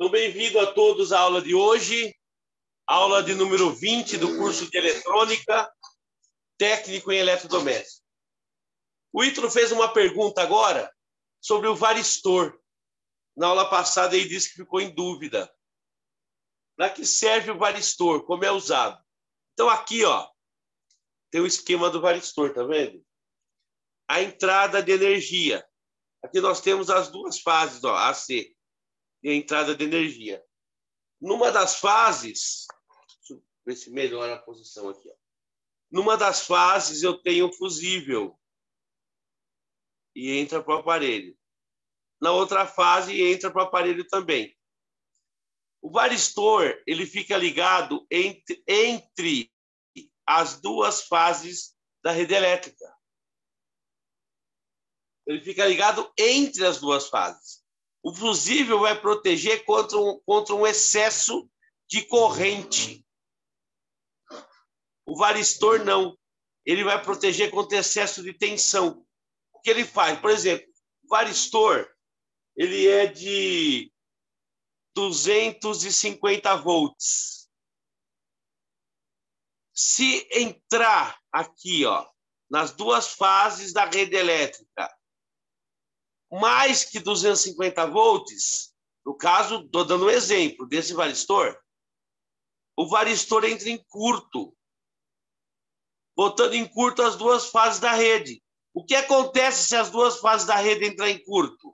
Então, bem-vindo a todos à aula de hoje, aula de número 20 do curso de Eletrônica, Técnico em Eletrodoméstico. O Ítalo fez uma pergunta agora sobre o varistor. Na aula passada ele disse que ficou em dúvida. Para que serve o varistor? Como é usado? Então, aqui, ó, tem o esquema do varistor, tá vendo? A entrada de energia. Aqui nós temos as duas fases, ó, AC. E a entrada de energia. Numa das fases, deixa eu ver se melhora a posição aqui. Ó. Numa das fases eu tenho fusível e entra para o aparelho. Na outra fase entra para o aparelho também. O varistor ele fica ligado entre as duas fases da rede elétrica. Ele fica ligado entre as duas fases. O fusível vai proteger contra um excesso de corrente. O varistor não. Ele vai proteger contra excesso de tensão. O que ele faz? Por exemplo, o varistor ele é de 250 volts. Se entrar aqui, ó, nas duas fases da rede elétrica, mais que 250 volts, no caso, estou dando um exemplo desse varistor, o varistor entra em curto, botando em curto as duas fases da rede. O que acontece se as duas fases da rede entrar em curto?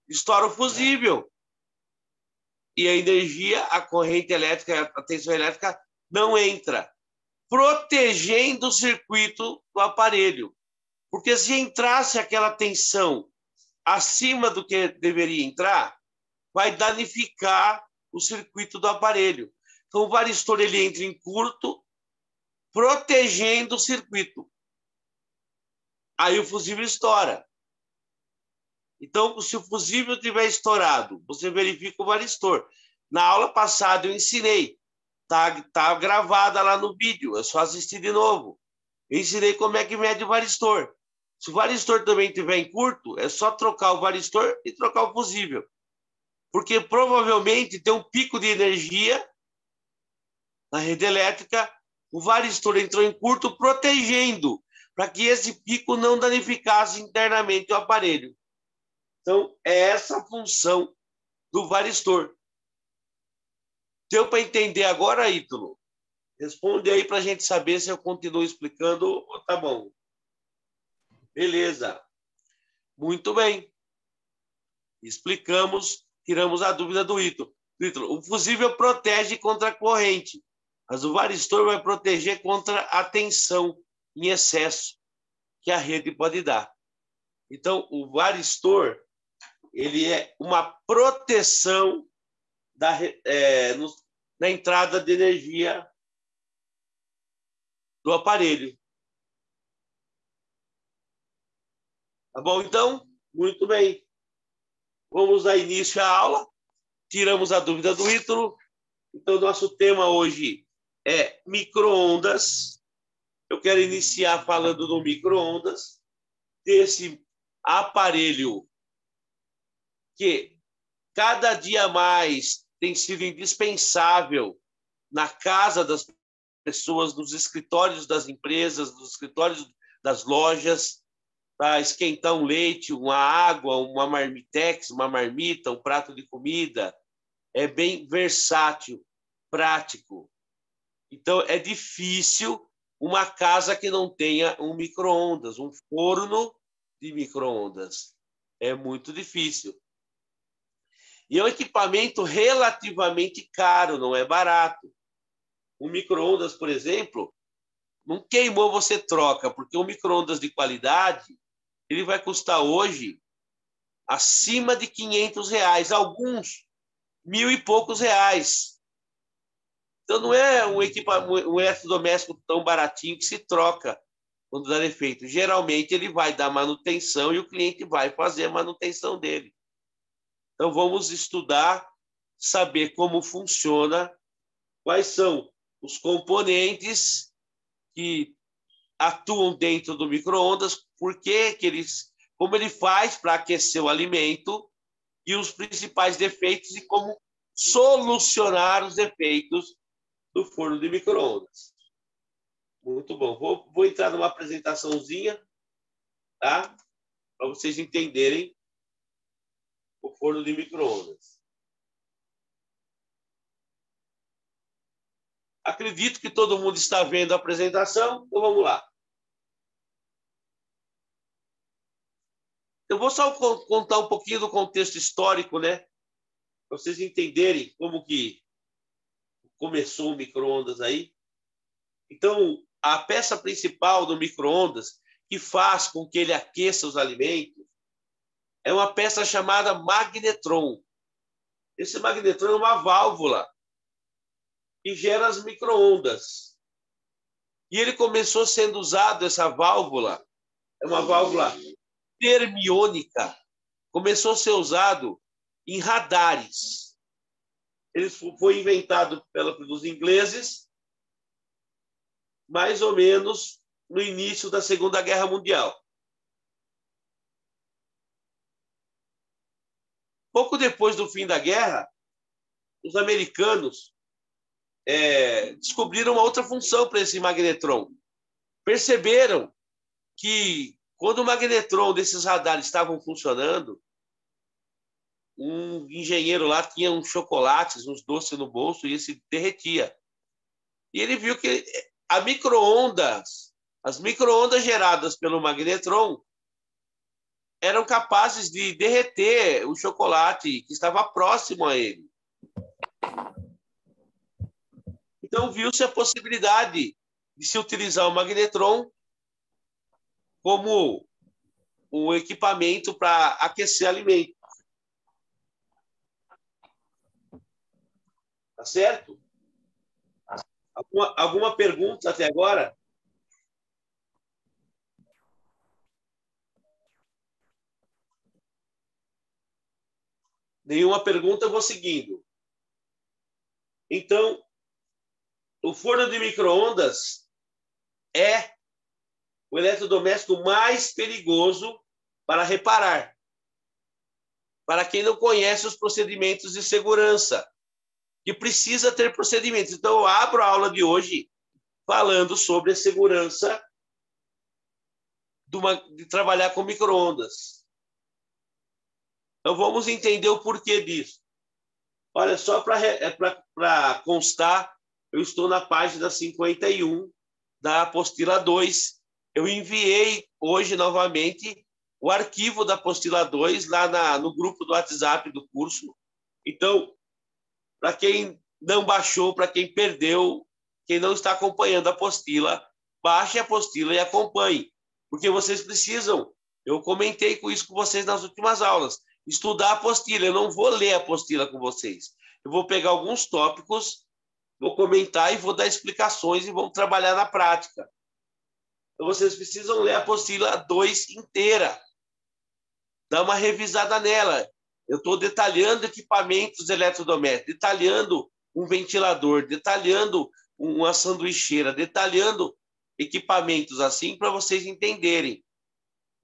Estoura o fusível. E a energia, a corrente elétrica, a tensão elétrica não entra, protegendo o circuito do aparelho. Porque se entrasse aquela tensão acima do que deveria entrar, vai danificar o circuito do aparelho. Então, o varistor ele entra em curto, protegendo o circuito. Aí o fusível estoura. Então, se o fusível estiver estourado, você verifica o varistor. Na aula passada eu ensinei. Tá gravada lá no vídeo, é só assistir de novo. Eu ensinei como é que mede o varistor. Se o varistor também estiver em curto, é só trocar o varistor e trocar o fusível. Porque provavelmente tem um pico de energia na rede elétrica, o varistor entrou em curto protegendo, para que esse pico não danificasse internamente o aparelho. Então, é essa a função do varistor. Deu para entender agora, Ítalo? Responde aí para a gente saber se eu continuo explicando ou tá bom. Beleza. Muito bem. Explicamos, tiramos a dúvida do Ítalo. O fusível protege contra a corrente, mas o varistor vai proteger contra a tensão em excesso que a rede pode dar. Então, o varistor ele é uma proteção na entrada de energia do aparelho. Tá bom, então? Muito bem. Vamos dar início à aula. Tiramos a dúvida do Ítalo. Então, nosso tema hoje é micro-ondas. Eu quero iniciar falando do micro-ondas, desse aparelho que cada dia mais tem sido indispensável na casa das pessoas, nos escritórios das empresas, nos escritórios das lojas, para esquentar um leite, uma água, uma marmitex, uma marmita, um prato de comida. É bem versátil, prático. Então, é difícil uma casa que não tenha um micro-ondas, um forno de micro-ondas. É muito difícil. E é um equipamento relativamente caro, não é barato. Um micro-ondas, por exemplo, não queimou, você troca, porque um micro-ondas de qualidade ele vai custar hoje acima de R$500, alguns R$1.000 e poucos. Então, não é um eletrodoméstico tão baratinho que se troca quando dá defeito. Geralmente, ele vai dar manutenção e o cliente vai fazer a manutenção dele. Então, vamos estudar, saber como funciona, quais são os componentes que atuam dentro do micro-ondas, como ele faz para aquecer o alimento e os principais defeitos e como solucionar os defeitos do forno de micro-ondas. Muito bom. Vou entrar numa apresentaçãozinha, tá? Para vocês entenderem o forno de micro-ondas. Acredito que todo mundo está vendo a apresentação, então vamos lá. Eu vou só contar um pouquinho do contexto histórico, né? Para vocês entenderem como que começou o micro-ondas aí. Então, a peça principal do micro-ondas, que faz com que ele aqueça os alimentos, é uma peça chamada magnetron. Esse magnetron é uma válvula que gera as micro-ondas. E ele começou sendo usado, essa válvula, é uma válvula termiônica, começou a ser usado em radares. Ele foi inventado pelos ingleses, mais ou menos no início da Segunda Guerra Mundial. Pouco depois do fim da guerra, os americanos descobriram uma outra função para esse magnetron. Perceberam que, quando o magnetron desses radares estavam funcionando, um engenheiro lá tinha uns chocolates, uns doces no bolso e se derretia. E ele viu que as micro-ondas geradas pelo magnetron eram capazes de derreter o chocolate que estava próximo a ele. Então, viu-se a possibilidade de se utilizar o magnetron como um equipamento para aquecer alimento. Tá certo? Alguma pergunta até agora? Nenhuma pergunta, eu vou seguindo. Então, o forno de micro-ondas é o eletrodoméstico mais perigoso para reparar. Para quem não conhece os procedimentos de segurança, que precisa ter procedimentos. Então, eu abro a aula de hoje falando sobre a segurança de trabalhar com micro-ondas. Então, vamos entender o porquê disso. Olha, só para constar, eu estou na página 51 da apostila 2. Eu enviei hoje novamente o arquivo da apostila 2 lá no grupo do WhatsApp do curso. Então, para quem não baixou, para quem perdeu, quem não está acompanhando a apostila, baixe a apostila e acompanhe. Porque vocês precisam, eu comentei com isso com vocês nas últimas aulas, estudar a apostila. Eu não vou ler a apostila com vocês. Eu vou pegar alguns tópicos, vou comentar e vou dar explicações e vamos trabalhar na prática. Então, vocês precisam ler a apostila 2 inteira. Dar uma revisada nela. Eu estou detalhando equipamentos eletrodomésticos, detalhando um ventilador, detalhando uma sanduicheira, detalhando equipamentos assim para vocês entenderem.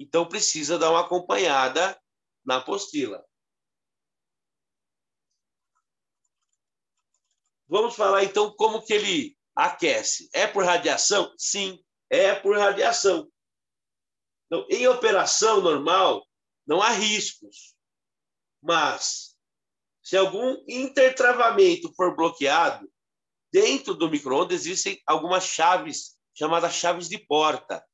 Então, precisa dar uma acompanhada na apostila. Vamos falar, então, como que ele aquece. É por radiação? Sim, é por radiação. Então, em operação normal, não há riscos. Mas, se algum intertravamento for bloqueado, dentro do micro-ondas existem algumas chaves, chamadas chaves de porta.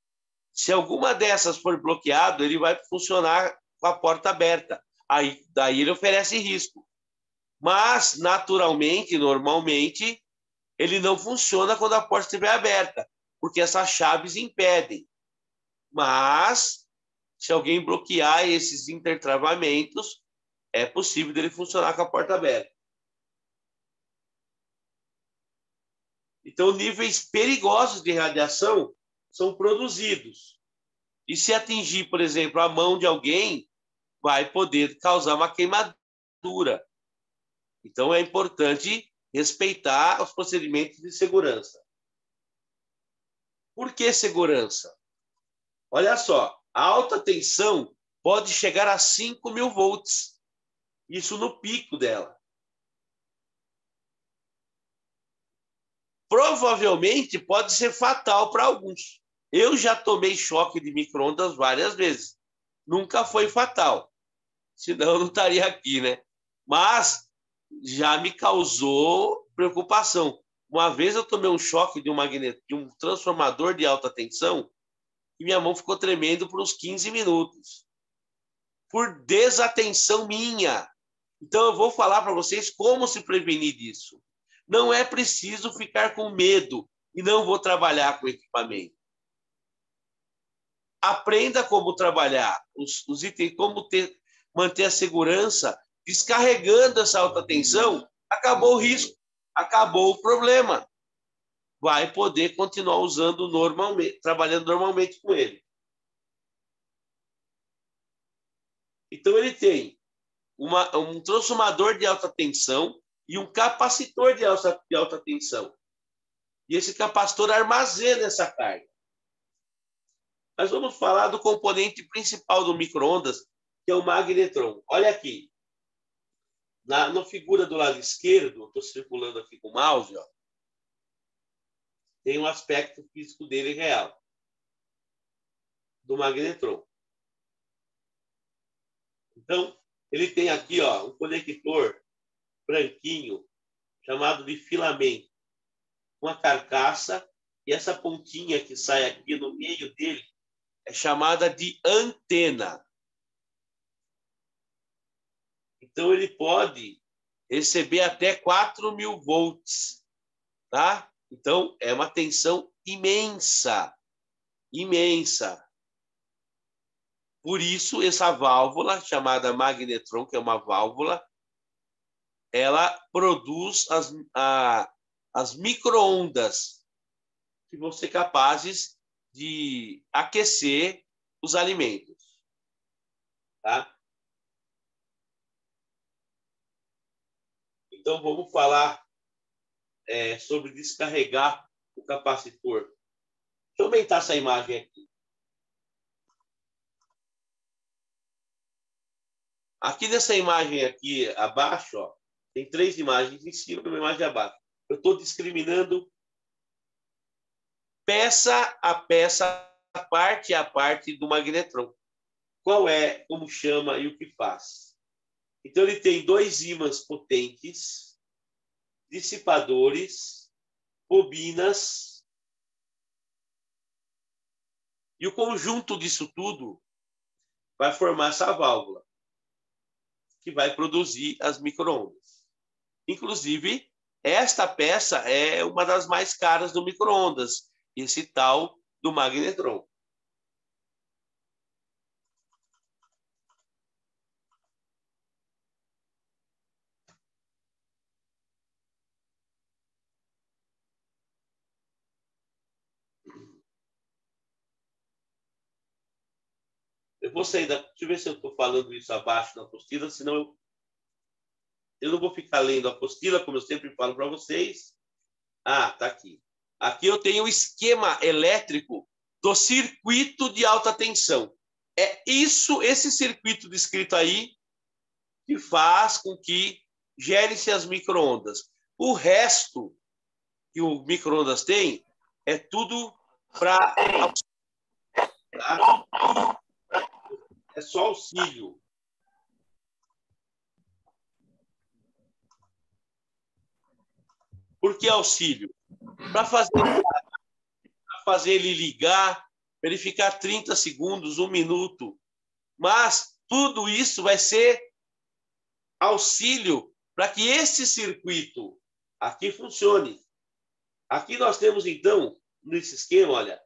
Se alguma dessas for bloqueado, ele vai funcionar com a porta aberta. Daí ele oferece risco. Mas, naturalmente, normalmente, ele não funciona quando a porta estiver aberta, porque essas chaves impedem. Mas, se alguém bloquear esses intertravamentos, é possível dele funcionar com a porta aberta. Então, níveis perigosos de radiação são produzidos. E se atingir, por exemplo, a mão de alguém, vai poder causar uma queimadura. Então, é importante respeitar os procedimentos de segurança. Por que segurança? Olha só, a alta tensão pode chegar a 5.000 volts. Isso no pico dela. Provavelmente pode ser fatal para alguns. Eu já tomei choque de micro-ondas várias vezes. Nunca foi fatal. Senão eu não estaria aqui, né? Mas já me causou preocupação. Uma vez eu tomei um choque de um transformador de alta tensão e minha mão ficou tremendo por uns 15 minutos. Por desatenção minha. Então eu vou falar para vocês como se prevenir disso. Não é preciso ficar com medo e não vou trabalhar com equipamento. Aprenda como trabalhar os itens, como manter a segurança. Descarregando essa alta tensão, acabou o risco, acabou o problema. Vai poder continuar usando normalmente, trabalhando normalmente com ele. Então, ele tem um transformador de alta tensão e um capacitor de alta tensão. E esse capacitor armazena essa carga. Mas vamos falar do componente principal do micro-ondas, que é o magnetron. Olha aqui. Na figura do lado esquerdo, estou circulando aqui com o mouse, ó, tem um aspecto físico dele real, do magnetron. Então, ele tem aqui, ó, um conector branquinho, chamado de filamento, uma carcaça, e essa pontinha que sai aqui no meio dele é chamada de antena. Então, ele pode receber até 4.000 volts, tá? Então, é uma tensão imensa, imensa. Por isso, essa válvula, chamada magnetron, que é uma válvula, ela produz as micro-ondas que vão ser capazes de aquecer os alimentos. Tá? Então, vamos falar sobre descarregar o capacitor. Deixa eu aumentar essa imagem aqui. Aqui nessa imagem aqui abaixo, ó, tem 3 imagens em cima e uma imagem abaixo. Eu estou discriminando peça a peça, parte a parte do magnetron. Qual é, como chama e o que faz? Então, ele tem 2 ímãs potentes, dissipadores, bobinas, e o conjunto disso tudo vai formar essa válvula, que vai produzir as micro-ondas. Inclusive, esta peça é uma das mais caras do micro-ondas, esse tal do magnetron. Eu vou sair deixa eu ver se eu estou falando isso abaixo na apostila, senão eu não vou ficar lendo a apostila, como eu sempre falo para vocês. Ah, tá aqui. Aqui eu tenho o esquema elétrico do circuito de alta tensão. É esse circuito descrito aí, que faz com que gerem-se as micro-ondas. O resto que o micro-ondas tem é tudo para... Tá? É só auxílio. Por que auxílio? Para fazer ele ligar, para ele ficar 30 segundos, 1 minuto. Mas tudo isso vai ser auxílio para que esse circuito aqui funcione. Aqui nós temos, então, nesse esquema, olha,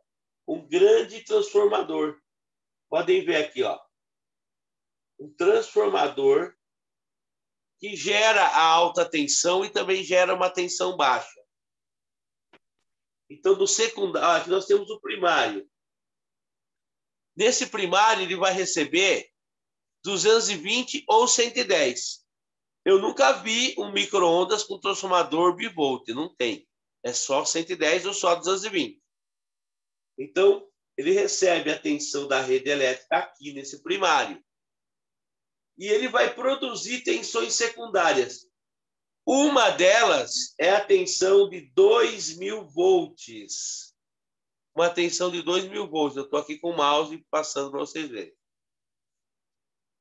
um grande transformador. Podem ver aqui, ó. Um transformador que gera a alta tensão e também gera uma tensão baixa. Então, no secundário, aqui nós temos o primário. Nesse primário, ele vai receber 220 ou 110. Eu nunca vi um micro-ondas com transformador bivolt, não tem. É só 110 ou só 220. Então, ele recebe a tensão da rede elétrica aqui nesse primário. e ele vai produzir tensões secundárias. Uma delas é a tensão de 2.000 volts. Uma tensão de 2.000 volts. Eu estou aqui com o mouse passando para vocês verem.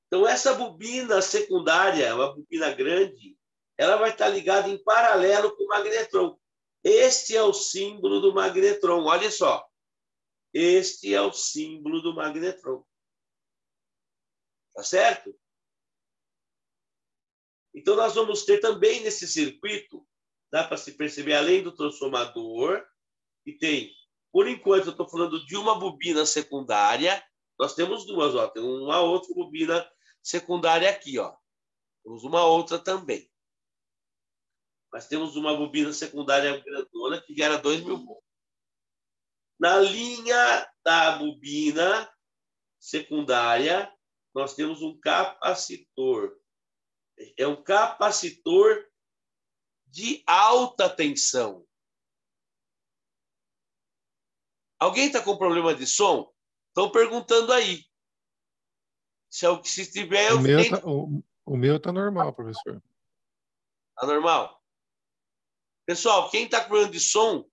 Então, essa bobina secundária, uma bobina grande, ela vai estar ligada em paralelo com o magnetron. Este é o símbolo do magnetron. Olha só. Este é o símbolo do magnetron. Tá certo? Então, nós vamos ter também nesse circuito, dá para se perceber, além do transformador, e tem, por enquanto, eu estou falando de uma bobina secundária, nós temos duas, ó, tem uma outra bobina secundária aqui, ó. Temos uma outra também. Mas temos uma bobina secundária grandona que gera 2.000 volts. Na linha da bobina secundária, nós temos um capacitor. É um capacitor de alta tensão. Alguém está com problema de som? Estão perguntando aí. Se tiver, eu tento. O meu tá normal, professor. Tá normal? Pessoal, quem está com problema de som,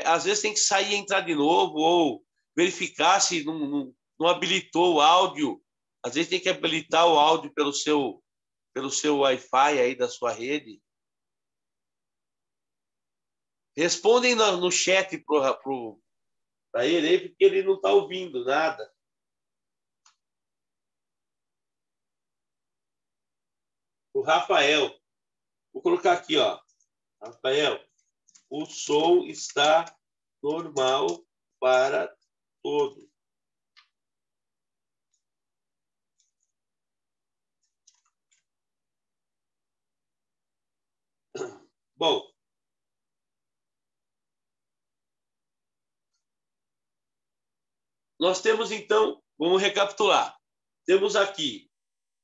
às vezes tem que sair e entrar de novo, ou verificar se não habilitou o áudio. Às vezes tem que habilitar o áudio pelo seu Wi-Fi aí da sua rede. Respondem no chat para ele aí, porque ele não está ouvindo nada. O Rafael. Vou colocar aqui, ó. Rafael, o som está normal para todos. Bom, nós temos, então, vamos recapitular. Temos aqui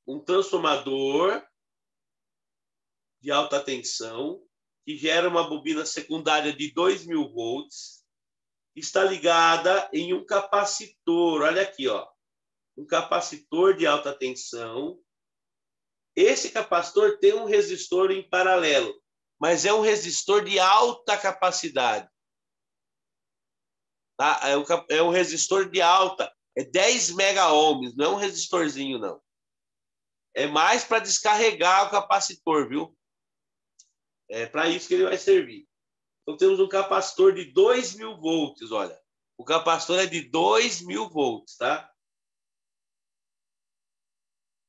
um transformador de alta tensão que gera uma bobina secundária de 2.000 volts, está ligada em um capacitor. Olha aqui, ó, um capacitor de alta tensão. Esse capacitor tem um resistor em paralelo, mas é um resistor de alta capacidade. Tá? É um resistor de alta, é 10 mega-ohms, não é um resistorzinho, não. É mais para descarregar o capacitor, viu? É para isso que ele vai servir. Então, temos um capacitor de 2.000 volts, olha. O capacitor é de 2.000 volts, tá?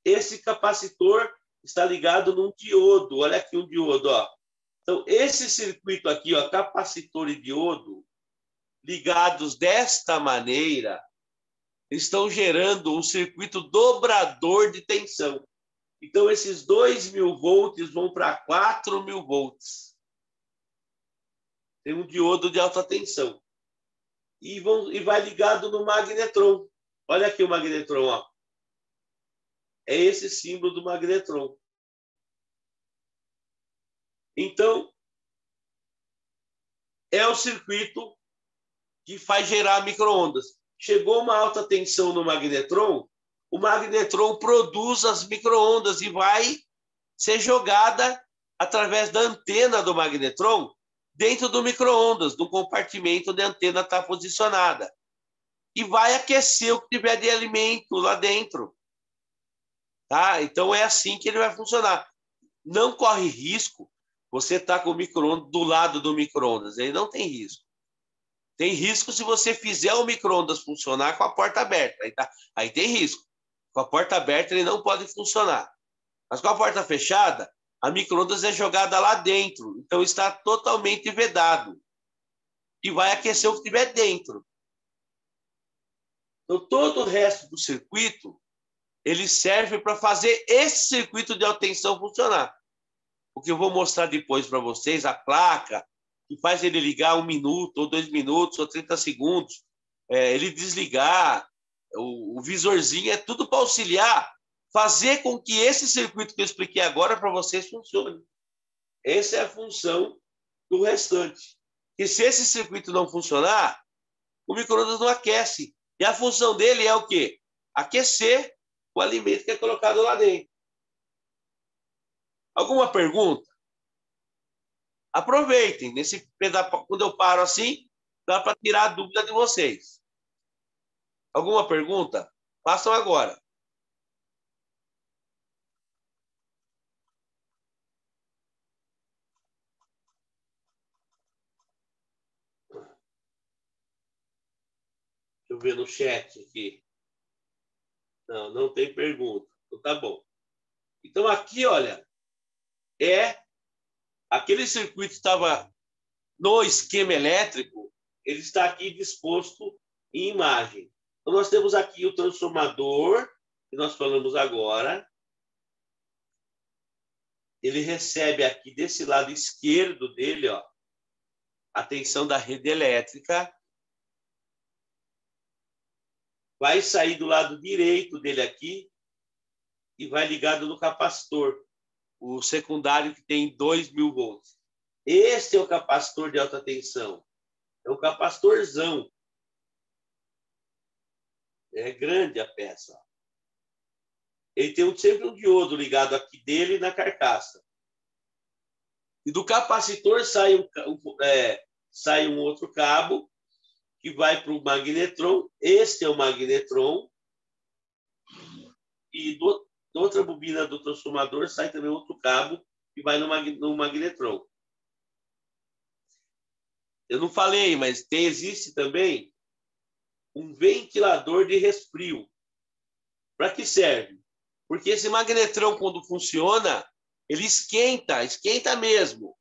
Esse capacitor está ligado num diodo. Olha aqui um diodo, ó. Então, esse circuito aqui, ó, capacitor e diodo, ligados desta maneira, estão gerando um circuito dobrador de tensão. Então, esses 2.000 volts vão para 4.000 volts. Tem um diodo de alta tensão. E vai ligado no magnetron. Olha aqui o magnetron, ó. É esse símbolo do magnetron. Então, é o circuito que faz gerar micro-ondas. Chegou uma alta tensão no magnetron, o magnetron produz as micro-ondas e vai ser jogada através da antena do magnetron dentro do micro-ondas, do compartimento onde a antena está posicionada. E vai aquecer o que tiver de alimento lá dentro. Tá? Então, é assim que ele vai funcionar. Não corre risco você estar com o micro-ondas do lado do micro-ondas. Ele não tem risco. Tem risco se você fizer o micro-ondas funcionar com a porta aberta. Aí tem risco. Com a porta aberta, ele não pode funcionar. Mas com a porta fechada, a micro-ondas é jogada lá dentro. Então, está totalmente vedado. E vai aquecer o que tiver dentro. Então, todo o resto do circuito, ele serve para fazer esse circuito de alta tensão funcionar. O que eu vou mostrar depois para vocês, a placa, que faz ele ligar 1 minuto, ou 2 minutos, ou 30 segundos, ele desligar, o visorzinho, é tudo para auxiliar, fazer com que esse circuito que eu expliquei agora para vocês funcione. Essa é a função do restante. E se esse circuito não funcionar, o micro-ondas não aquece. E a função dele é o quê? Aquecer o alimento que é colocado lá dentro. Alguma pergunta? Aproveitem. Quando eu paro assim, dá para tirar a dúvida de vocês. Alguma pergunta? Façam agora. Deixa eu ver no chat aqui. Não, não tem pergunta. Então tá bom. Então aqui, olha, aquele circuito estava no esquema elétrico, ele está aqui disposto em imagem. Então nós temos aqui o transformador, que nós falamos agora. Ele recebe aqui desse lado esquerdo dele, ó, a tensão da rede elétrica. Vai sair do lado direito dele aqui e vai ligado no capacitor, o secundário que tem 2.000 volts. Este é o capacitor de alta tensão. É um capacitorzão. É grande a peça. Ele tem sempre um diodo ligado aqui dele na carcaça. E do capacitor sai um outro cabo que vai para o magnetron. Este é o magnetron. E da outra bobina do transformador sai também outro cabo que vai no magnetron. Eu não falei, mas existe também um ventilador de resfrio. Para que serve? Porque esse magnetrão, quando funciona, ele esquenta mesmo.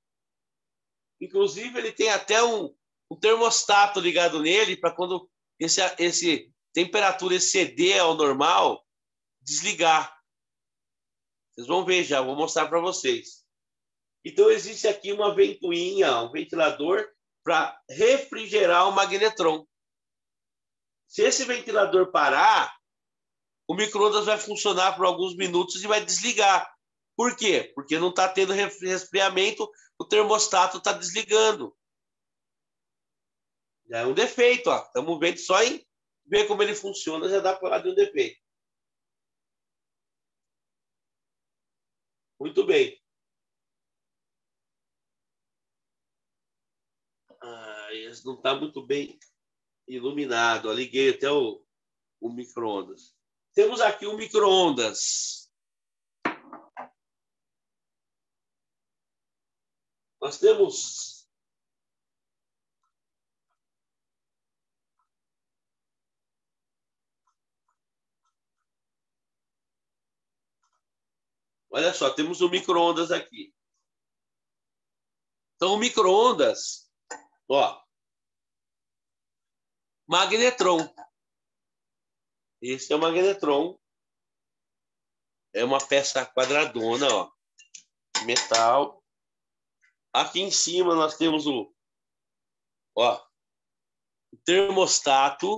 Inclusive, ele tem até um termostato ligado nele para quando esse temperatura exceder ao normal, desligar. Vocês vão ver já, vou mostrar para vocês. Então, existe aqui uma ventoinha, um ventilador para refrigerar o magnetron. Se esse ventilador parar, o micro-ondas vai funcionar por alguns minutos e vai desligar. Por quê? Porque não está tendo resfriamento, o termostato está desligando. Já é um defeito, ó. Estamos vendo só em ver como ele funciona, já dá para falar de um defeito. Muito bem. Esse não está muito bem iluminado. Eu liguei até o micro-ondas. Temos aqui o micro-ondas. Nós temos olha só, temos o micro-ondas aqui. Então, o micro-ondas, ó, magnetron. Esse é o magnetron. É uma peça quadradona, ó, metal. Aqui em cima nós temos o termostato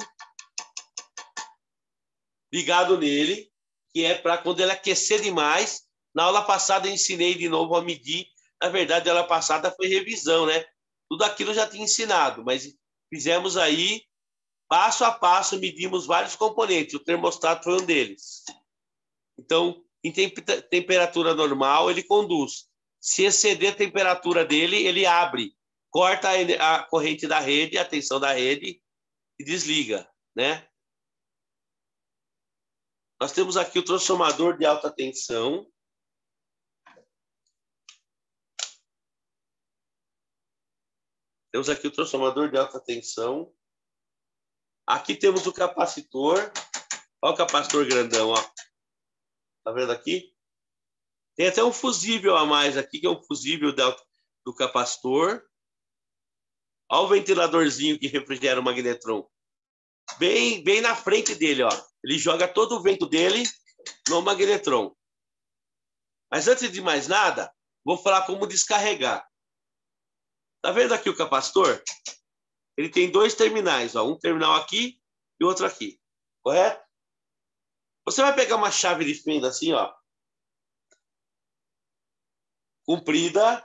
ligado nele, que é para quando ele aquecer demais. Na aula passada eu ensinei de novo a medir. Na verdade, a aula passada foi revisão, né? Tudo aquilo eu já tinha ensinado, mas fizemos aí passo a passo, medimos vários componentes. O termostato foi um deles. Então, em temperatura normal, ele conduz. Se exceder a temperatura dele, ele abre, corta a corrente da rede, a tensão da rede e desliga, né? Nós temos aqui o transformador de alta tensão. Temos aqui o transformador de alta tensão. Aqui temos o capacitor. Olha o capacitor grandão, ó. Tá vendo aqui? Tem até um fusível a mais aqui, que é um fusível do capacitor. Olha o ventiladorzinho que refrigera o magnetron. Bem na frente dele, ó. Ele joga todo o vento dele no magnetron. Mas antes de mais nada, vou falar como descarregar. Tá vendo aqui o capacitor? Ele tem dois terminais, ó. Um terminal aqui e outro aqui. Correto? Você vai pegar uma chave de fenda assim, ó. Comprida.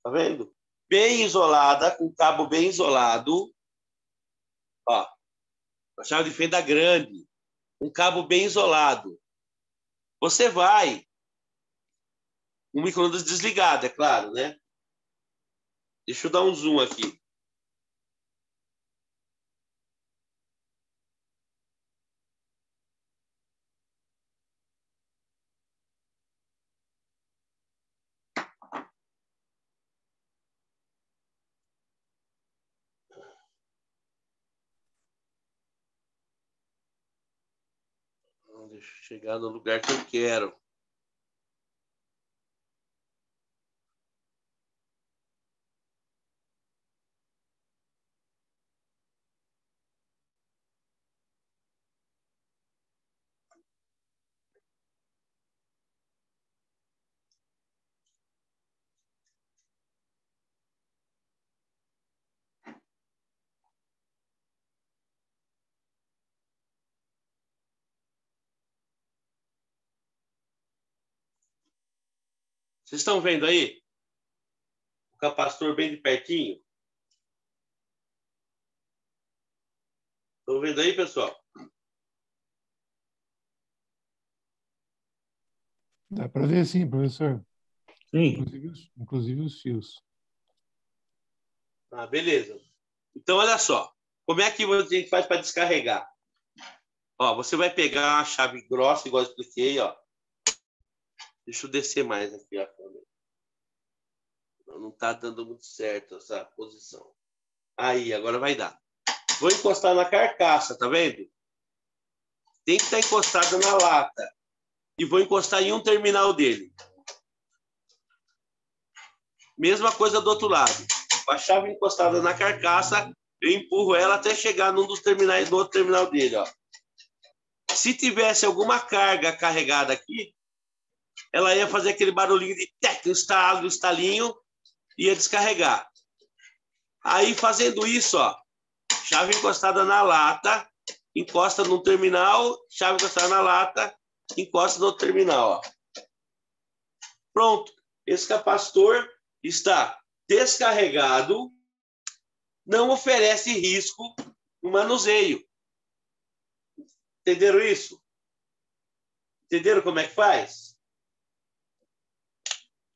Tá vendo? Bem isolada, com o cabo bem isolado. Ó. Uma chave de fenda grande. Um cabo bem isolado. Você vai um micro-ondas desligado, é claro, né? Deixa eu dar um zoom aqui. Deixa eu chegar no lugar que eu quero. Vocês estão vendo aí? O capacitor bem de pertinho? Estão vendo aí, pessoal? Dá para ver sim, professor. Sim. Inclusive os fios. Ah, beleza. Então, olha só. Como é que a gente faz para descarregar? Ó, você vai pegar uma chave grossa, igual eu expliquei, ó. Deixa eu descer mais aqui, ó. Não está dando muito certo essa posição. Aí, agora vai dar. Vou encostar na carcaça, tá vendo? Tem que estar encostado na lata. E vou encostar em um terminal dele. Mesma coisa do outro lado. Com a chave encostada na carcaça, eu empurro ela até chegar num dos terminais do outro terminal dele, ó. Se tivesse alguma carga carregada aqui, ela ia fazer aquele barulhinho de tec, um estalo, um estalinho, ia descarregar. Aí, fazendo isso, ó, chave encostada na lata, encosta no terminal, chave encostada na lata, encosta no outro terminal, ó. Pronto. Esse capacitor está descarregado, não oferece risco no manuseio. Entenderam isso? Entenderam como é que faz?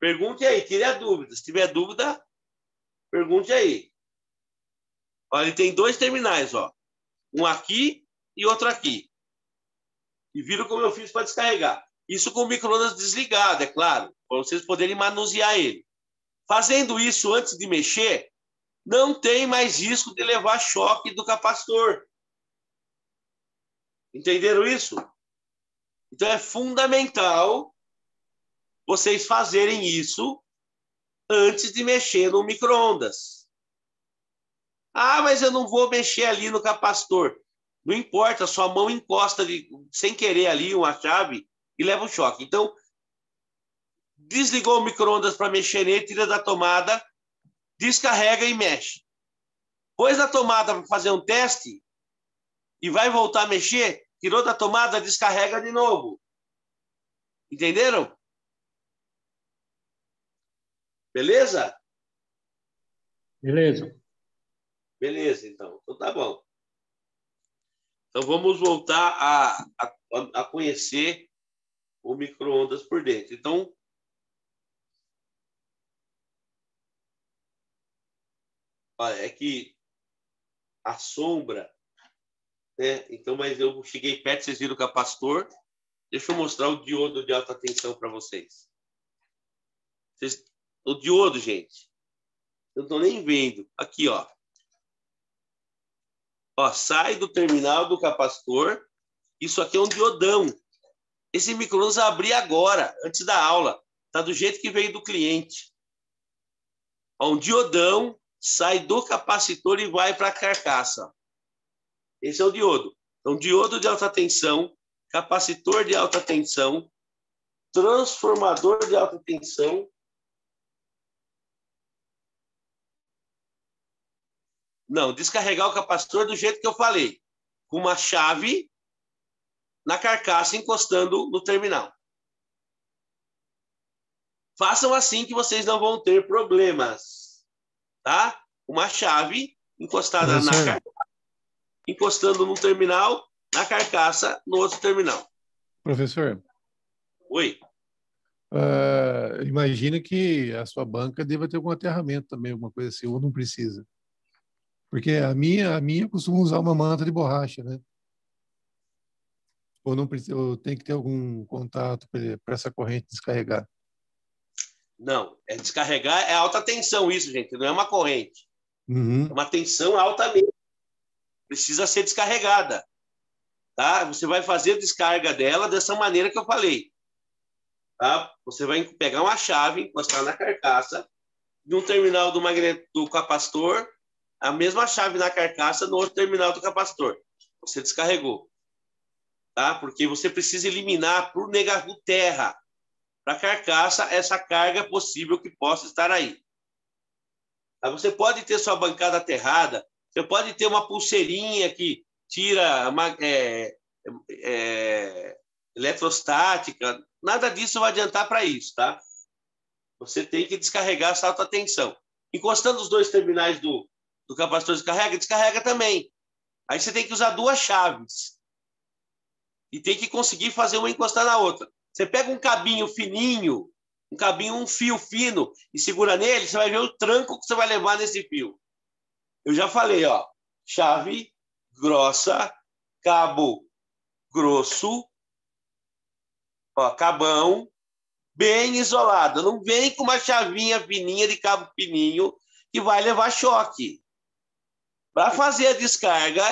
Pergunte aí, tire a dúvida. Se tiver dúvida, pergunte aí. Olha, ele tem dois terminais, ó. Um aqui e outro aqui. E viram como eu fiz para descarregar. Isso com o micro-ondas desligado, é claro, para vocês poderem manusear ele. Fazendo isso antes de mexer, não tem mais risco de levar choque do capacitor. Entenderam isso? Então é fundamental vocês fazerem isso antes de mexer no micro-ondas. Ah, mas eu não vou mexer ali no capacitor. Não importa, sua mão encosta sem querer ali uma chave e leva um choque. Então, desligou o micro-ondas para mexer nele, tira da tomada, descarrega e mexe. Pôs na tomada para fazer um teste e vai voltar a mexer, tirou da tomada, descarrega de novo. Entenderam? Beleza? Beleza. Beleza, então. Então tá bom. Então vamos voltar a conhecer o micro-ondas por dentro. Então, olha, é que a sombra, né? Então, mas eu cheguei perto, vocês viram o capacitor. Deixa eu mostrar o diodo de alta tensão para vocês. O diodo, gente, eu não estou nem vendo. Aqui, ó. Ó, sai do terminal do capacitor. Isso aqui é um diodão. Esse micro-ondas abri agora, antes da aula. Tá do jeito que veio do cliente. Ó, um diodão sai do capacitor e vai para a carcaça. Esse é o diodo. Então, diodo de alta tensão, capacitor de alta tensão, transformador de alta tensão. Não, descarregar o capacitor do jeito que eu falei. Com uma chave na carcaça encostando no terminal. Façam assim que vocês não vão ter problemas. Tá? Uma chave encostada na carcaça, encostando no terminal, na carcaça, no outro terminal. Professor. Oi. Imagina que a sua banca deva ter algum aterramento também, alguma coisa assim, ou não precisa. Porque a minha costuma usar uma manta de borracha, né? Ou não precisa, ou tem que ter algum contato para essa corrente descarregar. Não, é descarregar, é alta tensão isso, gente, não é uma corrente. É Uhum. uma tensão alta mesmo. Precisa ser descarregada, tá? Você vai fazer a descarga dela dessa maneira que eu falei, tá? Você vai pegar uma chave, encostar na carcaça, de um terminal do capacitor, a mesma chave na carcaça no outro terminal do capacitor. Você descarregou, tá? Porque você precisa eliminar por negação terra para a carcaça essa carga possível que possa estar aí. Tá? Você pode ter sua bancada aterrada, você pode ter uma pulseirinha que tira eletrostática, nada disso vai adiantar para isso, tá? Você tem que descarregar essa alta tensão. Encostando os dois terminais do capacitor descarrega também. Aí você tem que usar duas chaves e tem que conseguir fazer uma encostar na outra. Você pega um cabinho fininho, um fio fino e segura nele, você vai ver o tranco que você vai levar nesse fio. Eu já falei, ó, chave grossa, cabo grosso, ó, cabão, bem isolado. Não vem com uma chavinha fininha de cabo fininho que vai levar choque. Para fazer a descarga,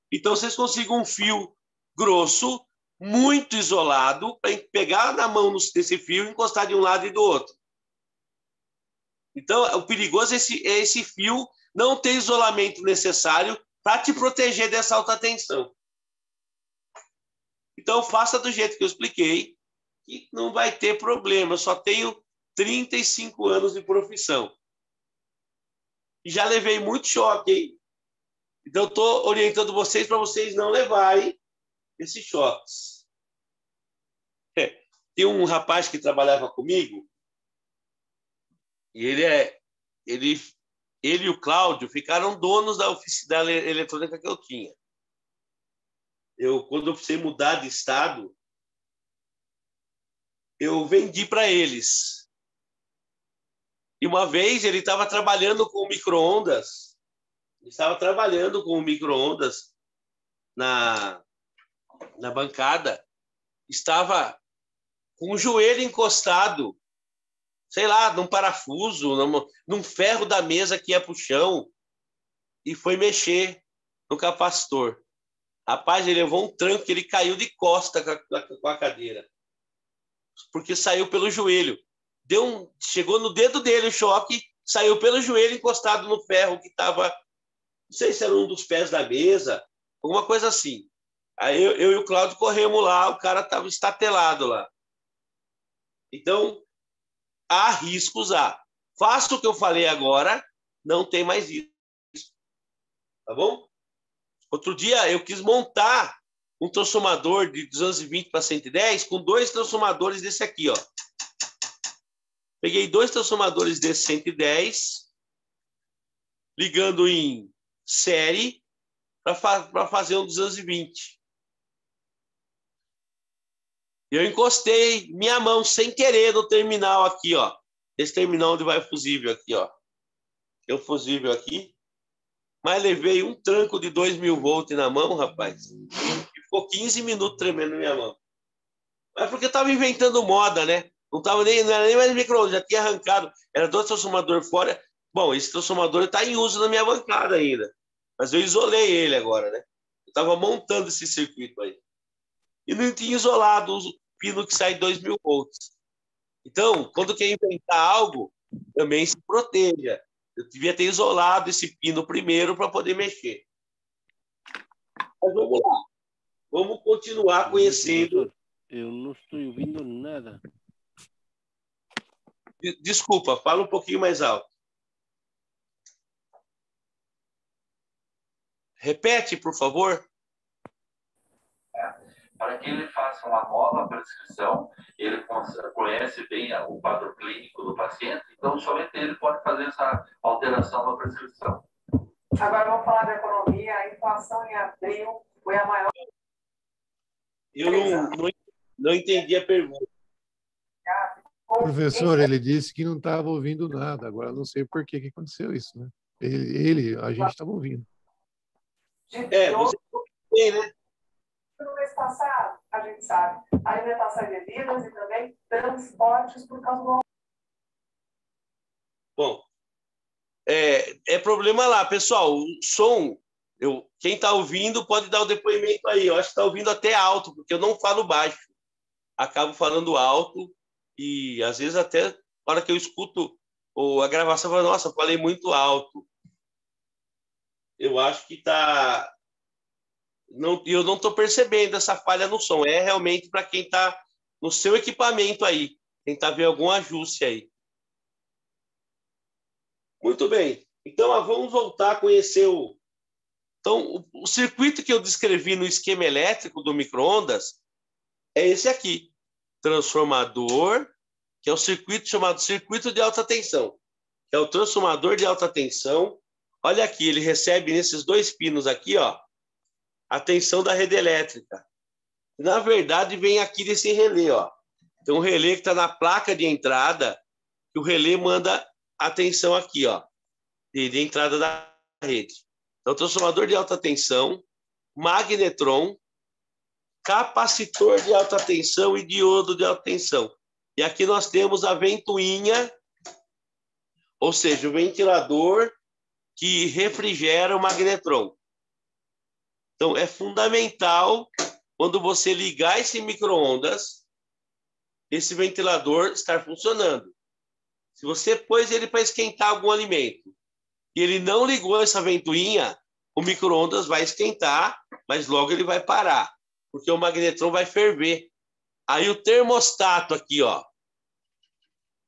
então vocês consigam um fio grosso, muito isolado, para pegar na mão desse fio e encostar de um lado e do outro. Então, o perigoso é esse fio não ter isolamento necessário para te proteger dessa alta tensão. Então, faça do jeito que eu expliquei, que não vai ter problema. Eu só tenho 35 anos de profissão. E já levei muito choque, hein? Então, estou orientando vocês para vocês não levarem esses choques. Tem um rapaz que trabalhava comigo, e ele e o Cláudio ficaram donos da oficina eletrônica que eu tinha. Quando eu precisei mudar de estado, eu vendi para eles. E uma vez ele estava trabalhando com micro-ondas, na bancada, estava com o joelho encostado, sei lá, num parafuso, num ferro da mesa que ia para o chão, e foi mexer no capacitor. Rapaz, ele levou um tranco que ele caiu de costa com a cadeira, porque saiu pelo joelho. Chegou no dedo dele o choque, saiu pelo joelho encostado no ferro que estava, não sei se era um dos pés da mesa, alguma coisa assim. Aí eu e o Cláudio corremos lá, o cara estava estatelado lá. Então, há riscos, há. Faça o que eu falei agora, não tem mais isso. Tá bom? Outro dia eu quis montar um transformador de 220 para 110 com dois transformadores desse aqui, ó. Peguei dois transformadores desse 110, ligando em série para fazer um 220. Eu encostei minha mão sem querer no terminal aqui, ó. Esse terminal onde vai o fusível aqui, ó. Tem um fusível aqui. Mas levei um tranco de 2.000 volts na mão, rapaz. E ficou 15 minutos tremendo minha mão. Mas porque eu tava inventando moda, né? Não era nem mais micro-ondas, já tinha arrancado. Era dois transformadores fora. Bom, esse transformador está em uso na minha bancada ainda. Mas eu isolei ele agora, né? Eu estava montando esse circuito aí. E não tinha isolado o pino que sai 2.000 volts. Então, quando quer inventar algo, também se proteja. Eu devia ter isolado esse pino primeiro para poder mexer. Mas vamos lá. Vamos continuar conhecendo. Eu não estou ouvindo nada. Desculpa, fala um pouquinho mais alto. Repete, por favor. Para que ele faça uma nova prescrição, ele conhece bem o quadro clínico do paciente, então somente ele pode fazer essa alteração da prescrição. Agora vamos falar da economia. A inflação em abril foi a maior. Eu não entendi a pergunta. Professor, ele disse que não estava ouvindo nada. Agora eu não sei por que aconteceu isso, né? A gente estava ouvindo. Você tem, né? No mês passado, a gente sabe, alimentação e bebidas e também transportes por causa do... Bom, é problema lá, pessoal. O som, quem está ouvindo pode dar o depoimento aí. Eu acho que está ouvindo até alto, porque eu não falo baixo. Acabo falando alto e, às vezes, até na hora que eu escuto a gravação, eu falo, nossa, falei muito alto. Eu acho que está... eu não estou percebendo essa falha no som. É realmente para quem está no seu equipamento aí. Tentar ver algum ajuste aí. Muito bem. Então, vamos voltar a conhecer Então, o circuito que eu descrevi no esquema elétrico do micro-ondas é esse aqui. Transformador, que é o circuito chamado circuito de alta tensão. Que é o transformador de alta tensão. Olha aqui, ele recebe nesses dois pinos aqui, ó, a tensão da rede elétrica. Na verdade, vem aqui desse relé, ó. Tem um relé que está na placa de entrada, que o relé manda a tensão aqui, ó, de entrada da rede. Então, transformador de alta tensão, magnetron, capacitor de alta tensão e diodo de alta tensão. E aqui nós temos a ventoinha, ou seja, o ventilador que refrigera o magnetron. Então, é fundamental, quando você ligar esse micro-ondas, esse ventilador estar funcionando. Se você pôs ele para esquentar algum alimento e ele não ligou essa ventoinha, o micro-ondas vai esquentar, mas logo ele vai parar, porque o magnetron vai ferver. Aí o termostato aqui, ó,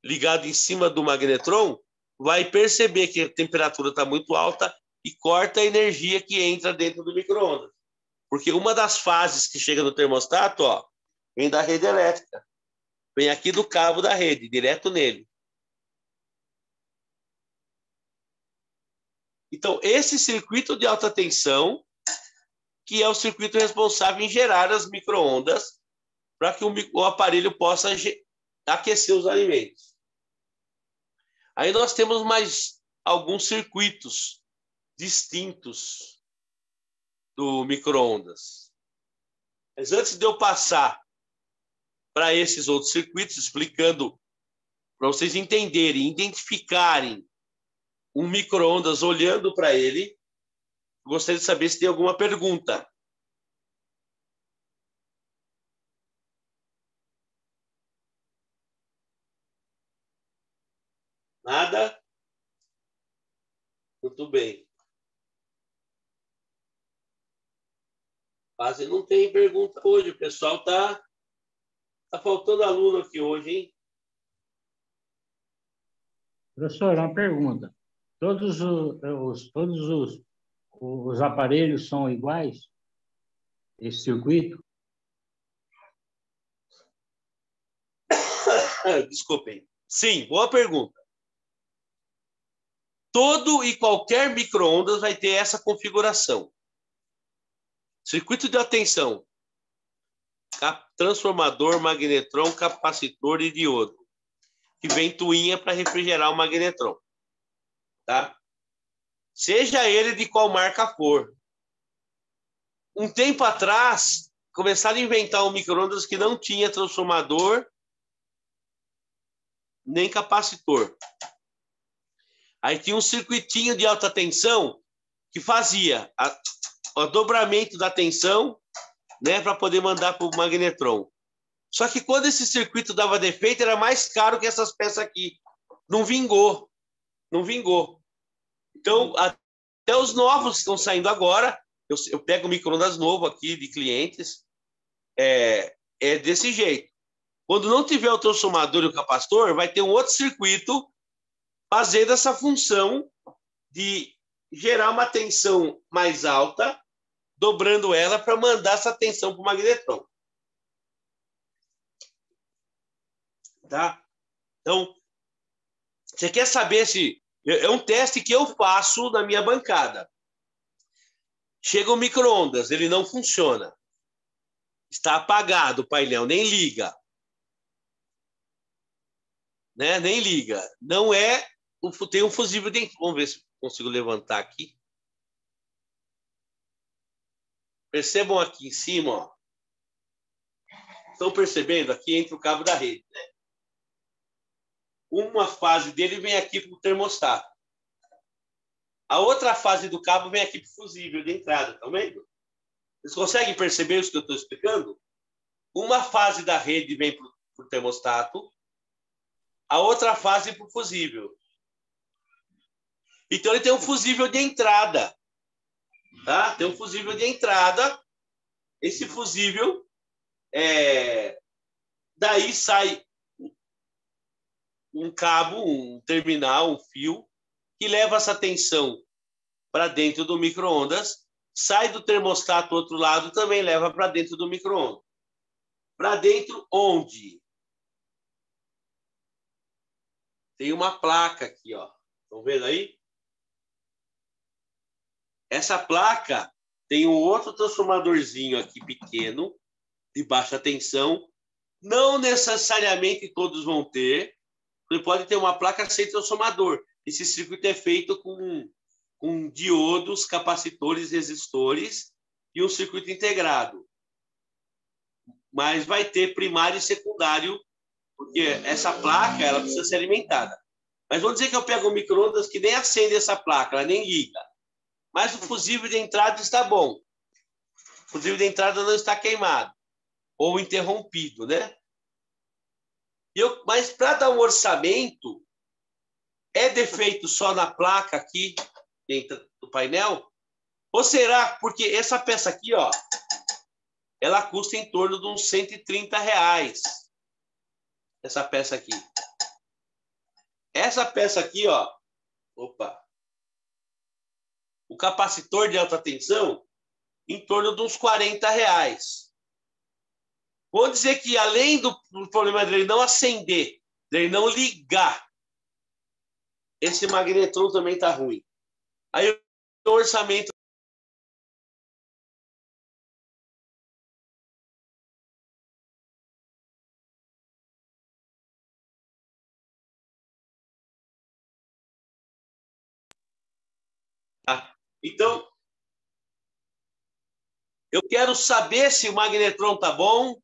ligado em cima do magnetron, vai perceber que a temperatura está muito alta e corta a energia que entra dentro do micro-ondas. Porque uma das fases que chega no termostato, ó, vem da rede elétrica. Vem aqui do cabo da rede, direto nele. Então, esse circuito de alta tensão, que é o circuito responsável em gerar as micro-ondas para que o aparelho possa aquecer os alimentos. Aí nós temos mais alguns circuitos distintos do micro-ondas. Mas antes de eu passar para esses outros circuitos, explicando para vocês entenderem, identificarem um micro-ondas olhando para ele, gostaria de saber se tem alguma pergunta. Nada? Muito bem. Quase não tem pergunta hoje. O pessoal tá faltando aluno aqui hoje, hein? Professor, uma pergunta. Todos os aparelhos são iguais? Esse circuito? Desculpem. Sim, boa pergunta. Todo e qualquer micro-ondas vai ter essa configuração. Circuito de atenção. Transformador, magnetron, capacitor e diodo. Que ventoinha para refrigerar o magnetron. Tá? Seja ele de qual marca for. Um tempo atrás, começaram a inventar um micro-ondas que não tinha transformador nem capacitor. Aí tinha um circuitinho de alta tensão que fazia o dobramento da tensão, né, para poder mandar para o magnetron. Só que quando esse circuito dava defeito, era mais caro que essas peças aqui. Não vingou. Não vingou. Então, até os novos que estão saindo agora, eu pego o micro-ondas novo aqui de clientes, é desse jeito. Quando não tiver o transformador e o capacitor, vai ter um outro circuito fazendo essa função de gerar uma tensão mais alta, dobrando ela para mandar essa tensão para o magnetron. Tá? Então, você quer saber se... É um teste que eu faço na minha bancada. Chega o micro-ondas, ele não funciona. Está apagado o painel, nem liga. né? Nem liga. Não é... Tem um fusível dentro. Vamos ver se consigo levantar aqui. Percebam aqui em cima, ó. Estão percebendo? Aqui entra o cabo da rede, né? Uma fase dele vem aqui para o termostato. A outra fase do cabo vem aqui para o fusível de entrada, estão vendo? Vocês conseguem perceber isso que eu estou explicando? Uma fase da rede vem para o termostato, a outra fase para o fusível. Então, ele tem um fusível de entrada. Tá? Tem um fusível de entrada. Esse fusível, daí sai um cabo, um terminal, um fio, que leva essa tensão para dentro do micro-ondas, sai do termostato do outro lado, também leva para dentro do micro-ondas. Para dentro onde? Tem uma placa aqui, ó. Estão vendo aí? Essa placa tem um outro transformadorzinho aqui pequeno, de baixa tensão. Não necessariamente todos vão ter. Você pode ter uma placa sem transformador. Esse circuito é feito com diodos, capacitores, resistores e um circuito integrado. Mas vai ter primário e secundário, porque essa placa ela precisa ser alimentada. Mas vamos dizer que eu pego um micro-ondas que nem acende essa placa, ela nem liga. Mas o fusível de entrada está bom. O fusível de entrada não está queimado ou interrompido, né? Mas para dar um orçamento, é defeito só na placa aqui dentro do painel? Ou será porque essa peça aqui, ó, ela custa em torno de uns R$130. Essa peça aqui. Essa peça aqui, ó, opa, o capacitor de alta tensão, em torno de uns R$40. Vou dizer que, além do problema dele não acender, dele não ligar, esse magnetron também está ruim. Aí o orçamento... Então, eu quero saber se o magnetron está bom,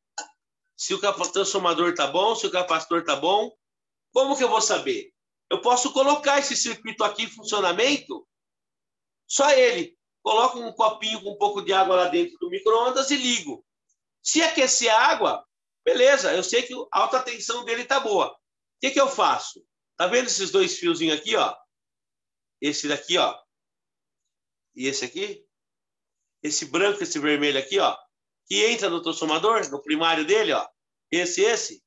se o transformador está bom, se o capacitor está bom. Como que eu vou saber? Eu posso colocar esse circuito aqui em funcionamento, só ele. Coloco um copinho com um pouco de água lá dentro do micro-ondas e ligo. Se aquecer a água, beleza, eu sei que a alta tensão dele está boa. O que eu faço? Tá vendo esses dois fiozinhos aqui, ó? Esse daqui, ó. E esse aqui? Esse branco, esse vermelho aqui, ó. Que entra no transformador, no primário dele, ó. Esse.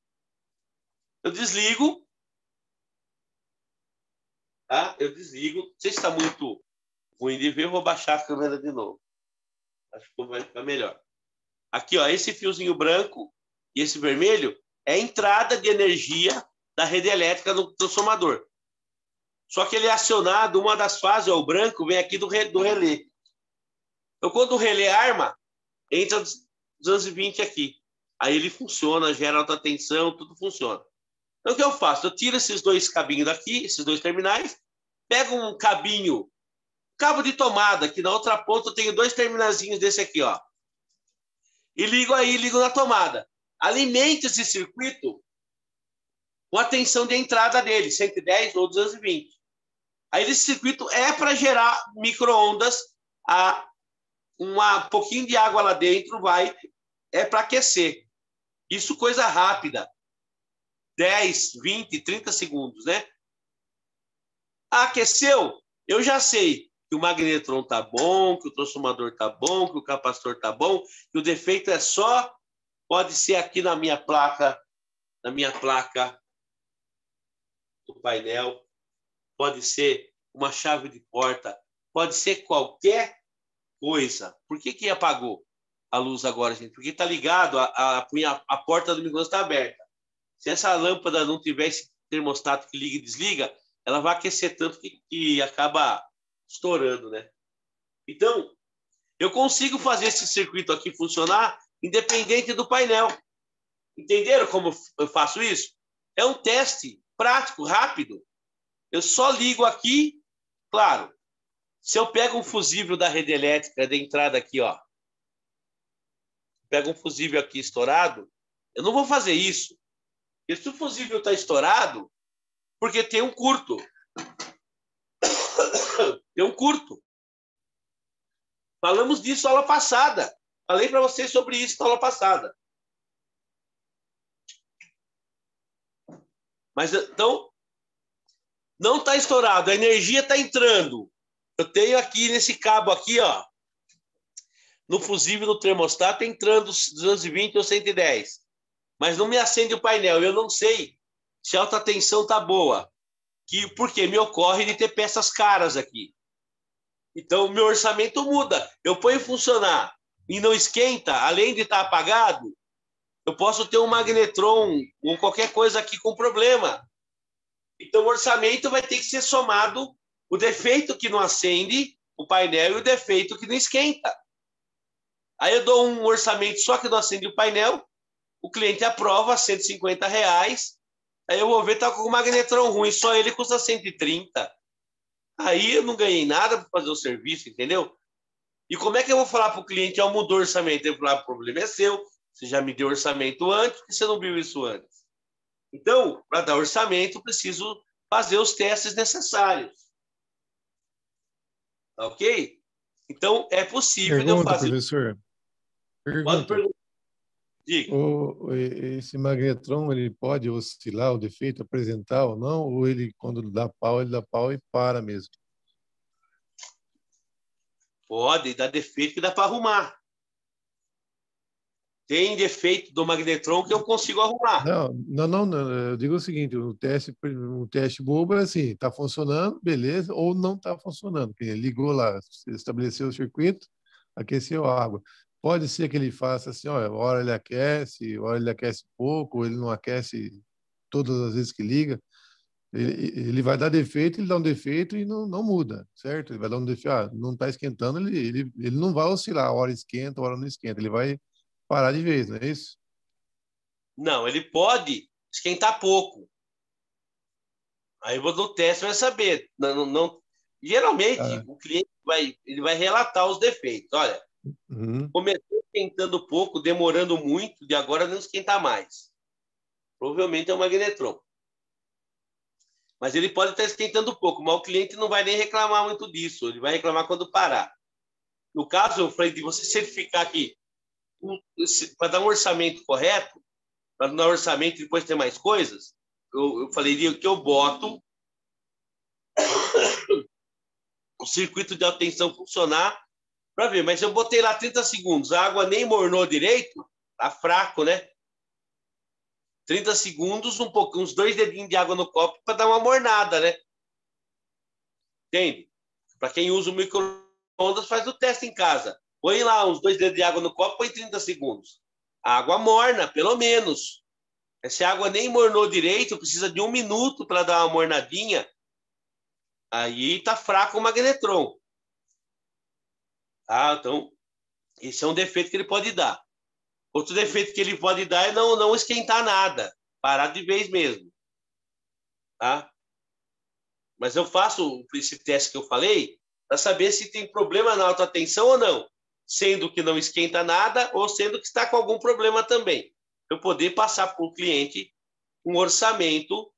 Eu desligo. Tá? Eu desligo. Não sei se está muito ruim de ver, eu vou baixar a câmera de novo. Acho que vai ficar melhor. Aqui, ó, esse fiozinho branco e esse vermelho é a entrada de energia da rede elétrica no transformador. Só que ele é acionado, uma das fases, ó, o branco, vem aqui do relé. Então, quando o relé arma, entra 220 aqui. Aí ele funciona, gera alta tensão, tudo funciona. Então, o que eu faço? Eu tiro esses dois cabinhos daqui, esses dois terminais, pego um cabinho, cabo de tomada, que na outra ponta eu tenho dois terminazinhos desse aqui, ó. E ligo aí, ligo na tomada. Alimento esse circuito com a tensão de entrada dele, 110 ou 220. Aí esse circuito é para gerar micro-ondas, um pouquinho de água lá dentro é para aquecer. Isso coisa rápida. 10, 20, 30 segundos, né? Aqueceu, eu já sei que o magnetron tá bom, que o transformador tá bom, que o capacitor tá bom, que o defeito é só, pode ser aqui na minha placa do painel, pode ser uma chave de porta, pode ser qualquer coisa. Por que apagou a luz agora, gente? Porque está ligado, a porta do micro-ondas está aberta. Se essa lâmpada não tiver esse termostato que liga e desliga, ela vai aquecer tanto que acaba estourando, né? Então, eu consigo fazer esse circuito aqui funcionar independente do painel. Entenderam como eu faço isso? É um teste prático, rápido. Eu só ligo aqui, claro. Se eu pego um fusível da rede elétrica de entrada aqui, ó, pego um fusível aqui estourado, eu não vou fazer isso. Porque se o fusível está estourado, porque tem um curto. Tem um curto. Falamos disso na aula passada. Falei para vocês sobre isso na aula passada. Mas, então, não está estourado. A energia está entrando. Eu tenho aqui, nesse cabo aqui, ó, no fusível do termostato, entrando 220 ou 110. Mas não me acende o painel. Eu não sei se a alta tensão está boa. Porque me ocorre de ter peças caras aqui. Então, o meu orçamento muda. Eu ponho funcionar e não esquenta, além de estar apagado, eu posso ter um magnetron ou qualquer coisa aqui com problema. Então, o orçamento vai ter que ser somado o defeito que não acende o painel e o defeito que não esquenta. Aí eu dou um orçamento só que não acende o painel, o cliente aprova R$150, aí eu vou ver tá com o magnetron ruim, só ele custa 130. Aí eu não ganhei nada para fazer o serviço, entendeu? E como é que eu vou falar para o cliente, ó, mudou o orçamento? Eu vou falar, o problema é seu, você já me deu orçamento antes, porque você não viu isso antes. Então, para dar orçamento, eu preciso fazer os testes necessários. Tá ok? Então, é possível de eu fazer... Professor. Pode perguntar. Diga. Esse magnetron, ele pode oscilar o defeito, apresentar ou não? Ou ele, quando dá pau, ele dá pau e para mesmo? Pode, dá defeito que dá para arrumar. Tem defeito do magnetron que eu consigo arrumar. Não. Eu digo o seguinte, o teste bobo é assim, está funcionando, beleza, ou não está funcionando. Porque ele ligou lá, estabeleceu o circuito, aqueceu a água. Pode ser que ele faça assim, ó, hora ele aquece pouco, ou ele não aquece todas as vezes que liga. Ele vai dar defeito, ele dá um defeito e não muda, certo? Ele vai dar um defeito, não está esquentando, ele não vai oscilar, hora esquenta, hora não esquenta, ele vai parar de vez, não é isso? Não, ele pode esquentar pouco. Aí no teste vai saber. Geralmente, o cliente ele vai relatar os defeitos. Olha, começou esquentando pouco, demorando muito, de agora não esquentar mais. Provavelmente é um magnetron. Mas ele pode estar esquentando pouco, mas o cliente não vai nem reclamar muito disso. Ele vai reclamar quando parar. No caso, eu falei de você certificar aqui, para dar um orçamento correto, para dar um orçamento e depois ter mais coisas, eu falei que eu boto o circuito de alta tensão funcionar para ver. Mas eu botei lá 30 segundos, a água nem mornou direito, tá fraco, né? 30 segundos, uns 2 dedinhos de água no copo para dar uma mornada, né? Entende? Para quem usa o micro-ondas, faz o teste em casa. Põe lá uns 2 dedos de água no copo, põe 30 segundos. A água morna, pelo menos. Se a água nem mornou direito, precisa de 1 minuto para dar uma mornadinha. Aí tá fraco o magnetron. Ah, então, esse é um defeito que ele pode dar. Outro defeito que ele pode dar é não esquentar nada. Parar de vez mesmo. Tá? Mas eu faço esse teste que eu falei para saber se tem problema na alta tensão ou não. Sendo que não esquenta nada ou sendo que está com algum problema também. Eu poder passar para o cliente um orçamento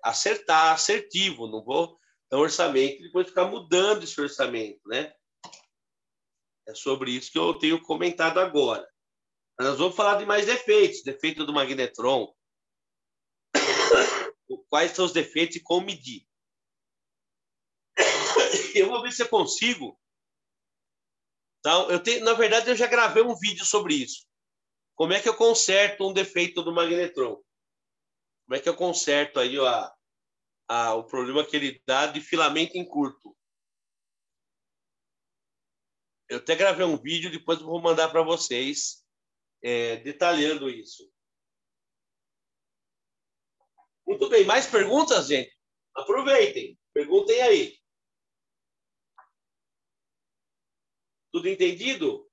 assertivo. Não vou dar um orçamento e depois ficar mudando esse orçamento, né? É sobre isso que eu tenho comentado agora. Nós vamos falar de mais defeitos. Defeito do magnetron. Quais são os defeitos e como medir. Eu vou ver se eu consigo. Então, na verdade, eu já gravei um vídeo sobre isso. Como é que eu conserto um defeito do magnetron? Como é que eu conserto aí o problema que ele dá de filamento em curto? Eu até gravei um vídeo, depois eu vou mandar para vocês, detalhando isso. Muito bem. Mais perguntas, gente? Aproveitem. Perguntem aí. Tudo entendido?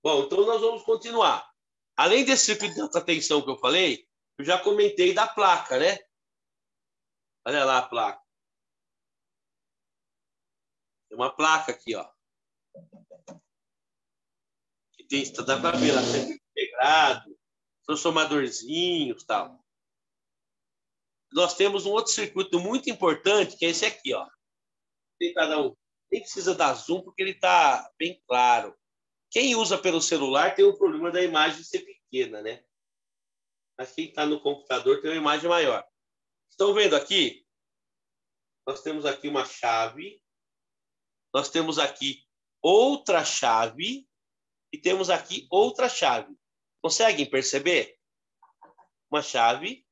Bom, então nós vamos continuar. Além desse circuito de alta tensão que eu falei, eu já comentei da placa, né? Olha lá a placa. Tem uma placa aqui, ó. Que tem, dá para ver lá, circuito integrado, transformadorzinhos e tal. Nós temos um outro circuito muito importante, que é esse aqui, ó. Tem cada um. Nem precisa dar zoom, porque ele está bem claro. Quem usa pelo celular tem o problema da imagem ser pequena, né? Mas quem está no computador tem uma imagem maior. Estão vendo aqui? Nós temos aqui uma chave. Nós temos aqui outra chave. E temos aqui outra chave. Conseguem perceber? Uma chave,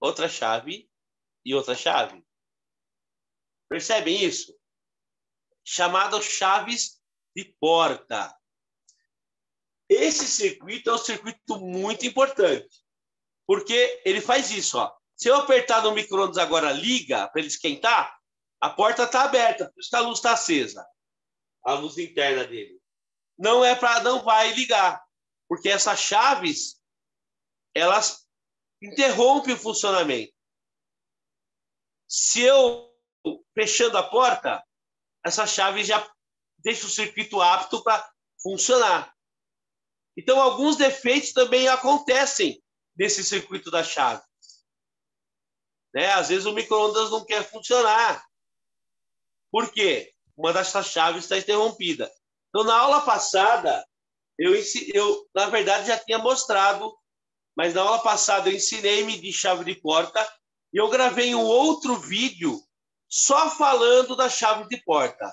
outra chave e outra chave. Percebem isso? Chamadas chaves de porta. Esse circuito é um circuito muito importante, porque ele faz isso, ó. Se eu apertar no micro-ondas agora, liga, para ele esquentar, a porta está aberta, por isso que a luz está acesa, a luz interna dele. Não vai ligar, porque essas chaves, elas interrompem o funcionamento. Se eu, fechando a porta, essa chave já deixa o circuito apto para funcionar. Então, alguns defeitos também acontecem nesse circuito da chave. Né? Às vezes o micro-ondas não quer funcionar. Por quê? Uma dessas chaves está interrompida. Então, na aula passada, eu na verdade, já tinha mostrado, mas na aula passada eu ensinei a medir chave de porta e eu gravei um outro vídeo só falando da chave de porta.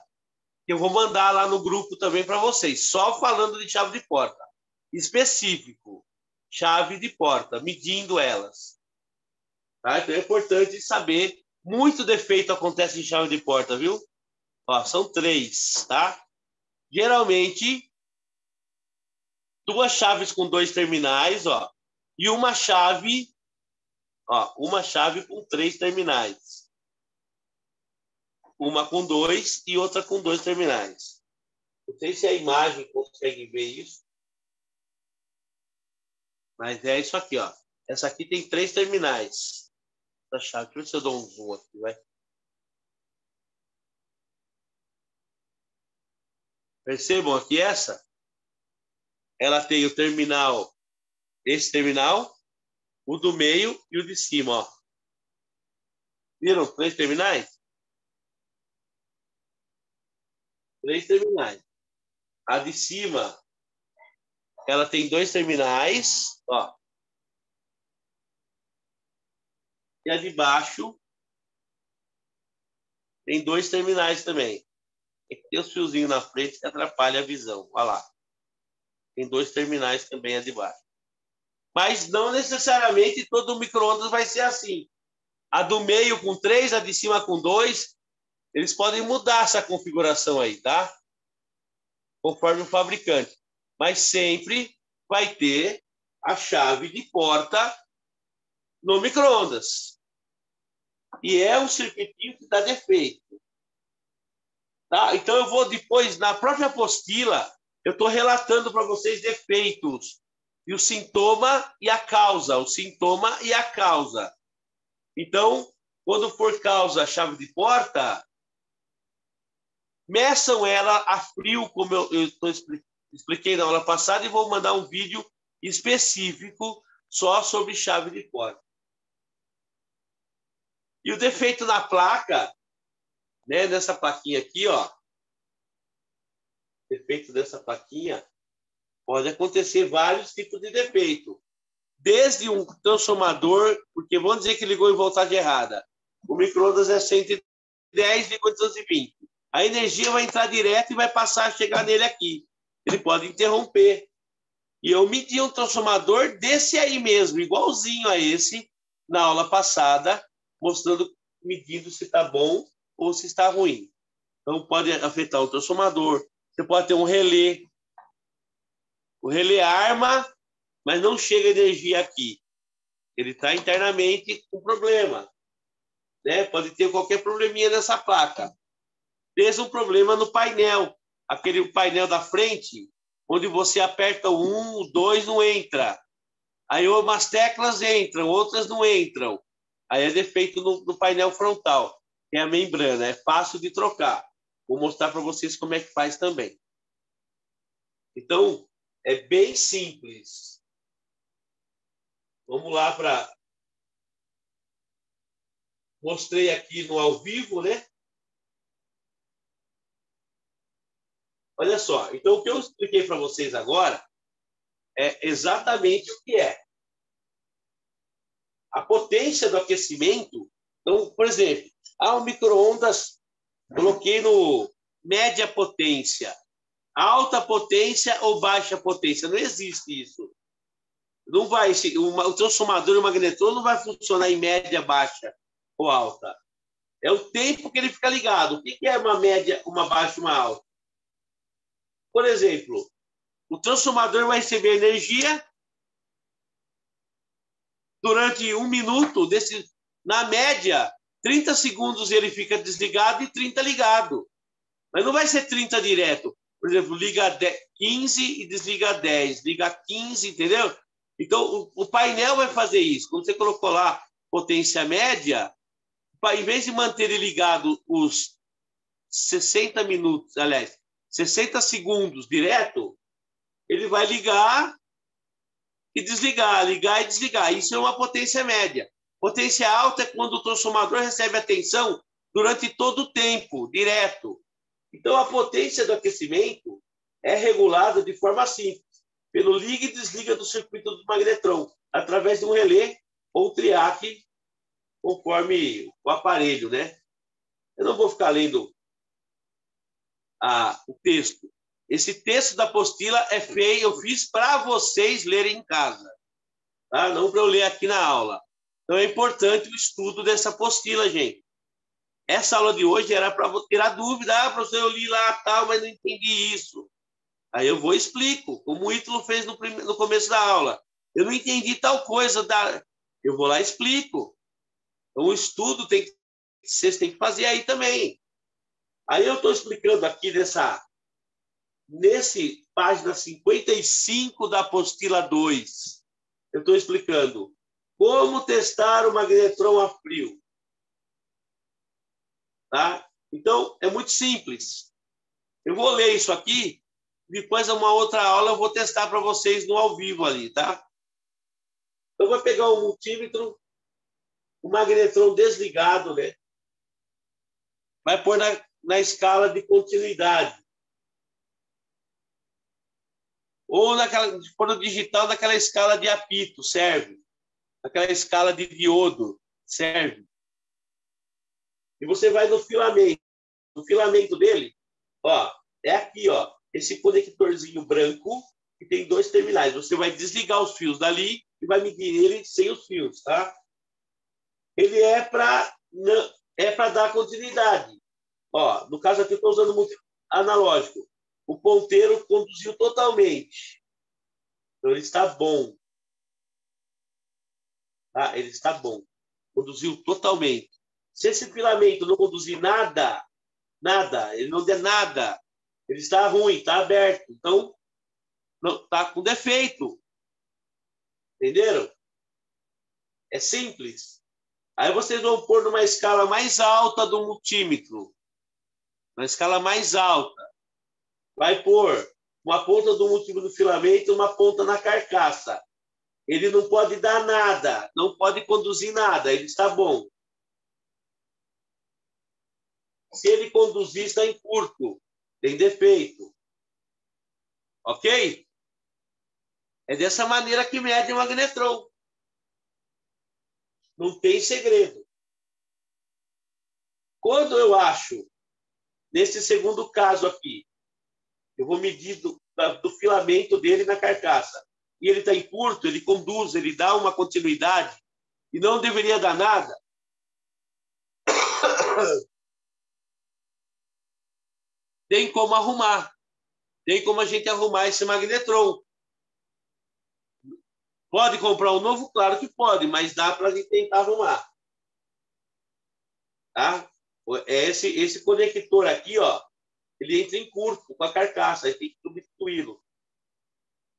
Eu vou mandar lá no grupo também para vocês, só falando de chave de porta. Específico, chave de porta, medindo elas. Tá? Então é importante saber, muito defeito acontece em chave de porta, viu? Ó, são 3, tá? Geralmente, 2 chaves com 2 terminais, ó, e uma chave com 3 terminais. Uma com 2 e outra com 2 terminais. Não sei se a imagem consegue ver isso. Mas é isso aqui, ó. Essa aqui tem 3 terminais. Essa chave, deixa eu ver se eu dou um zoom aqui, vai. Percebam aqui essa? Ela tem o terminal, esse terminal, o do meio e o de cima, ó. Viram? 3 terminais? 3 terminais. A de cima, ela tem 2 terminais, ó. E a de baixo tem 2 terminais também. Tem os fiozinhos na frente que atrapalha a visão. Olha lá. Tem 2 terminais também a de baixo. Mas não necessariamente todo micro-ondas vai ser assim. A do meio com 3, a de cima com 2, eles podem mudar essa configuração aí, tá? Conforme o fabricante. Mas sempre vai ter a chave de porta no micro-ondas. E é um circuitinho que dá defeito. Tá? Então, eu vou depois, na própria apostila, eu estou relatando para vocês defeitos. E o sintoma e a causa. O sintoma e a causa. Então, quando for causa chave de porta, meçam ela a frio, como eu expliquei na aula passada, e vou mandar um vídeo específico só sobre chave de porta. E o defeito na placa, né, nessa plaquinha aqui, ó, defeito dessa plaquinha, pode acontecer vários tipos de defeito. Desde um transformador, porque vamos dizer que ligou em voltagem errada. O micro-ondas é 110, ligou em 220. A energia vai entrar direto e vai passar a chegar nele aqui. Ele pode interromper. E eu medi um transformador desse aí mesmo, igualzinho a esse, na aula passada, mostrando, medindo se está bom ou se está ruim. Então, pode afetar o transformador. Você pode ter um relé. O relé arma, mas não chega energia aqui. Ele está internamente com problema. Né? Pode ter qualquer probleminha nessa placa. Desde um problema no painel. Aquele painel da frente, onde você aperta o 1, o 2, não entra. Aí umas teclas entram, outras não entram. Aí é defeito no painel frontal, que é a membrana. É fácil de trocar. Vou mostrar para vocês como é que faz também. Então, é bem simples. Vamos lá para... Mostrei aqui no ao vivo, né? Olha só. Então, o que eu expliquei para vocês agora é exatamente o que é. A potência do aquecimento... Então, por exemplo, o micro-ondas, coloquei no média potência. Alta potência ou baixa potência? Não existe isso. Não vai, o transformador e o magnetrônico não vai funcionar em média, baixa ou alta. É o tempo que ele fica ligado. O que é uma média, uma baixa e uma alta? Por exemplo, o transformador vai receber energia durante 1 minuto. Na média, 30 segundos ele fica desligado e 30 ligado. Mas não vai ser 30 direto. Por exemplo, liga 15 e desliga 10. Liga 15, entendeu? Então, o painel vai fazer isso. Quando você colocou lá potência média, em vez de manter ele ligado os 60 minutos, aliás, 60 segundos direto, ele vai ligar e desligar, ligar e desligar. Isso é uma potência média. Potência alta é quando o transformador recebe a tensão durante todo o tempo, direto. Então, a potência do aquecimento é regulada de forma simples, pelo liga e desliga do circuito do magnetrão, através de um relé ou triac, conforme o aparelho, né? Eu não vou ficar lendo o texto. Esse texto da apostila é feio, eu fiz para vocês lerem em casa, tá? Não para eu ler aqui na aula. Então, é importante o estudo dessa apostila, gente. Essa aula de hoje era para tirar dúvida. Professor, eu li lá tal, mas não entendi isso. Aí eu vou e explico, como o Ítalo fez no começo da aula. Eu não entendi tal coisa. Eu vou lá e explico. Então, o estudo vocês têm que fazer aí também. Aí eu estou explicando aqui nesse página 55 da apostila 2. Eu estou explicando como testar o magnetrão a frio. Tá? Então, é muito simples. Eu vou ler isso aqui, depois, uma outra aula, eu vou testar para vocês no ao vivo ali, tá? Eu vou pegar o multímetro, o magnetrão desligado, né? Vai pôr na escala de continuidade. Ou pôr no digital naquela escala de apito, serve. Naquela escala de diodo, serve. E você vai no filamento. O filamento dele, ó, é aqui, ó. Esse conectorzinho branco que tem 2 terminais. Você vai desligar os fios dali e vai medir ele sem os fios, tá? Ele é para dar continuidade. Ó, no caso aqui eu estou usando muito analógico. O ponteiro conduziu totalmente. Então ele está bom. Tá? Ele está bom. Conduziu totalmente. Se esse filamento não conduzir nada, ele não der nada, ele está ruim, está aberto. Então, está com defeito. Entenderam? É simples. Aí vocês vão pôr numa escala mais alta do multímetro. Na escala mais alta. Vai pôr uma ponta do multímetro do filamento e uma ponta na carcaça. Ele não pode dar nada, não pode conduzir nada, ele está bom. Se ele conduzir, está em curto, tem defeito. Ok? É dessa maneira que mede o magnetrão. Não tem segredo. Quando eu acho, nesse segundo caso aqui, eu vou medir do filamento dele na carcaça, e ele está em curto, ele conduz, ele dá uma continuidade, e não deveria dar nada, tem como arrumar. Tem como a gente arrumar esse magnetrão. Pode comprar um novo? Claro que pode, mas dá para a gente tentar arrumar. Tá? Esse conector aqui, ó, ele entra em curto com a carcaça, aí tem que substituí-lo.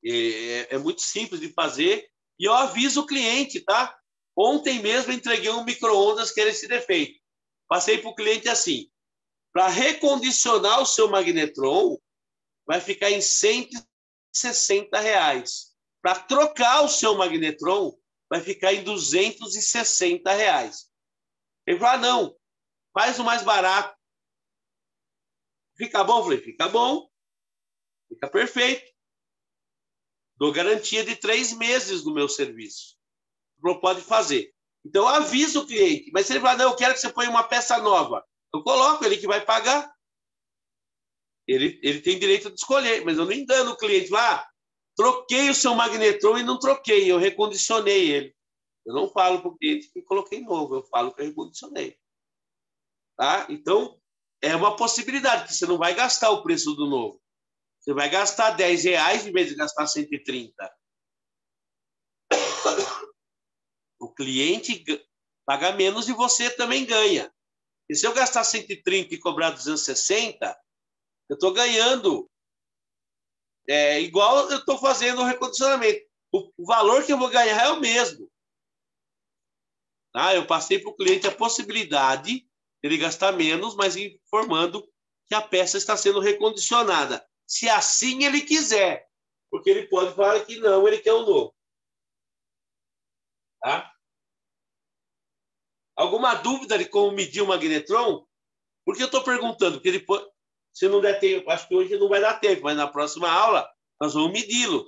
É muito simples de fazer E eu aviso o cliente, tá? Ontem mesmo entreguei um micro-ondas que era esse defeito. Passei para o cliente assim, para recondicionar o seu magnetron, vai ficar em R$160. Para trocar o seu magnetron, vai ficar em R$260. Ele falou, não, faz o mais barato. Fica bom? Eu falei, fica bom. Fica perfeito. Dou garantia de 3 meses do meu serviço. Não pode fazer. Então, eu aviso o cliente. Mas se ele falar, não, eu quero que você ponha uma peça nova, eu coloco, ele que vai pagar. Ele tem direito de escolher, mas eu não engano o cliente. Lá, troquei o seu magnetron e não troquei, eu recondicionei ele. Eu não falo para o cliente que coloquei novo, eu falo que eu recondicionei. Tá? Então, é uma possibilidade, que você não vai gastar o preço do novo. Você vai gastar R$10 em vez de gastar 130. O cliente paga menos e você também ganha. E se eu gastar 130 e cobrar 260, eu estou ganhando igual eu estou fazendo o recondicionamento. O valor que eu vou ganhar é o mesmo. Tá? Eu passei para o cliente a possibilidade de ele gastar menos, mas informando que a peça está sendo recondicionada. Se assim ele quiser. Porque ele pode falar que não, ele quer um novo. Tá? Alguma dúvida de como medir o magnetron? Por que eu estou perguntando? Porque depois, se não der tempo, acho que hoje não vai dar tempo, mas na próxima aula nós vamos medi-lo.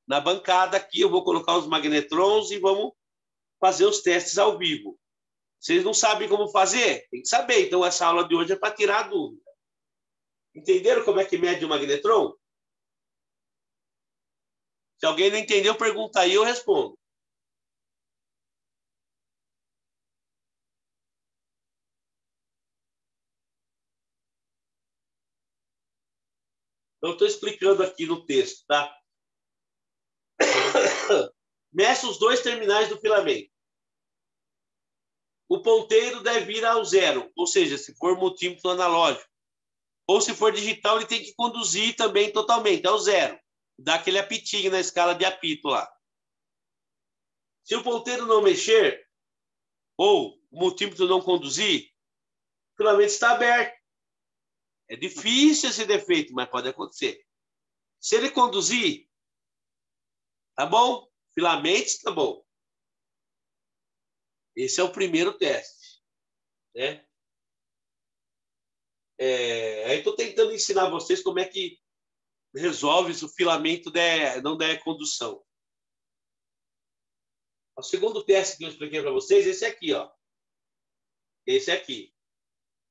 Na bancada aqui eu vou colocar os magnetrons e vamos fazer os testes ao vivo. Vocês não sabem como fazer? Tem que saber. Então, essa aula de hoje é para tirar a dúvida. Entenderam como é que mede o magnetron? Se alguém não entendeu, pergunta aí, eu respondo. Eu estou explicando aqui no texto, tá? Meça os 2 terminais do filamento. O ponteiro deve ir ao 0, ou seja, se for multímetro analógico. Ou se for digital, ele tem que conduzir também totalmente, ao 0. Dá aquele apitinho na escala de apito lá. Se o ponteiro não mexer, ou o multímetro não conduzir, o filamento está aberto. É difícil esse defeito, mas pode acontecer. Se ele conduzir, tá bom? Filamento está bom. Esse é o primeiro teste. Né? Aí estou tentando ensinar vocês como é que resolve se o filamento não der condução. O segundo teste que eu expliquei para vocês, esse aqui, ó. Esse aqui.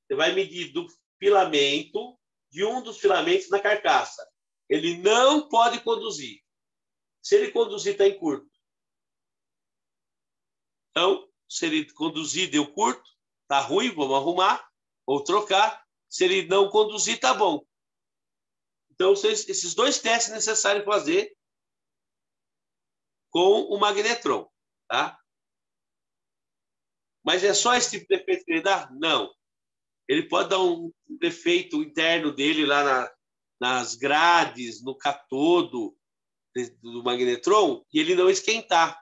Você vai medir do filamento, de um dos filamentos na carcaça. Ele não pode conduzir. Se ele conduzir, está em curto. Então, se ele conduzir, deu curto, está ruim, vamos arrumar ou trocar. Se ele não conduzir, está bom. Então, esses 2 testes necessários fazer com o magnetron. Tá? Mas é só esse tipo de defeito que ele dá? Não. Ele pode dar um defeito interno dele lá nas grades, no catodo do magnetron, e ele não esquentar.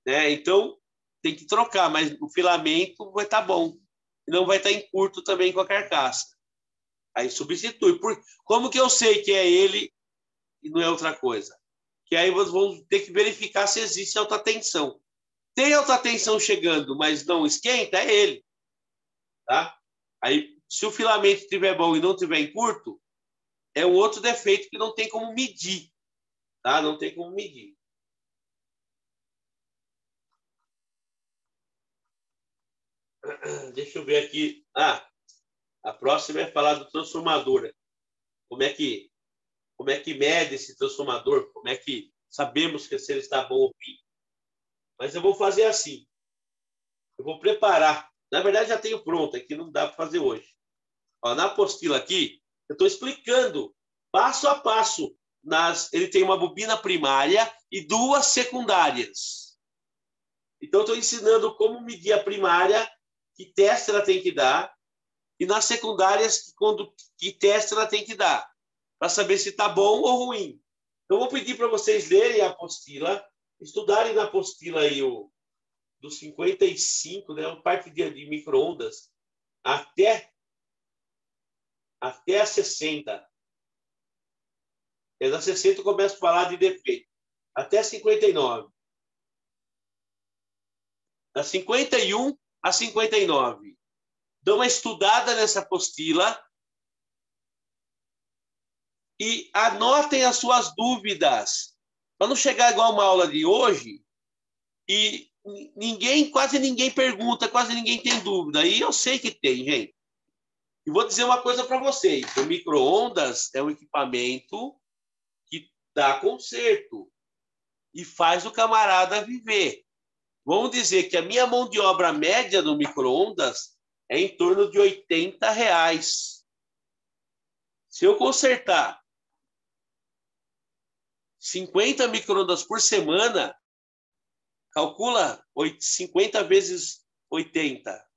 Né? Então, tem que trocar, mas o filamento vai estar bom. E não vai estar em curto também com a carcaça. Aí substitui. Como que eu sei que é ele e não é outra coisa? Que aí vocês vão ter que verificar se existe alta tensão. Tem alta tensão chegando, mas não esquenta, é ele. Tá? Aí, se o filamento estiver bom e não estiver em curto, é um outro defeito que não tem como medir. Tá? Não tem como medir. Deixa eu ver aqui. A próxima é falar do transformador. Como é que mede esse transformador? Como é que sabemos que se ele está bom ou ruim? Mas eu vou fazer assim. Eu vou preparar. Na verdade, já tenho pronto. Aqui não dá para fazer hoje. Ó, na apostila aqui, eu estou explicando passo a passo. Ele tem uma bobina primária e 2 secundárias. Então, estou ensinando como medir a primária, que teste ela tem que dar, e nas secundárias, que teste ela tem que dar, para saber se está bom ou ruim. Eu vou pedir para vocês lerem a apostila, estudarem na apostila aí dos 55, né, a parte de micro-ondas, até a 60. Da 60 eu começo a falar de defeito. Até 59. Da 51 a 59. Dão uma estudada nessa apostila e anotem as suas dúvidas. Para não chegar igual uma aula de hoje e quase ninguém pergunta, quase ninguém tem dúvida. E eu sei que tem, gente. E vou dizer uma coisa para vocês. O micro-ondas é um equipamento que dá conserto e faz o camarada viver. Vamos dizer que a minha mão de obra média no micro-ondas é em torno de R$80. Se eu consertar 50 micro-ondas por semana, calcula 50 vezes 80.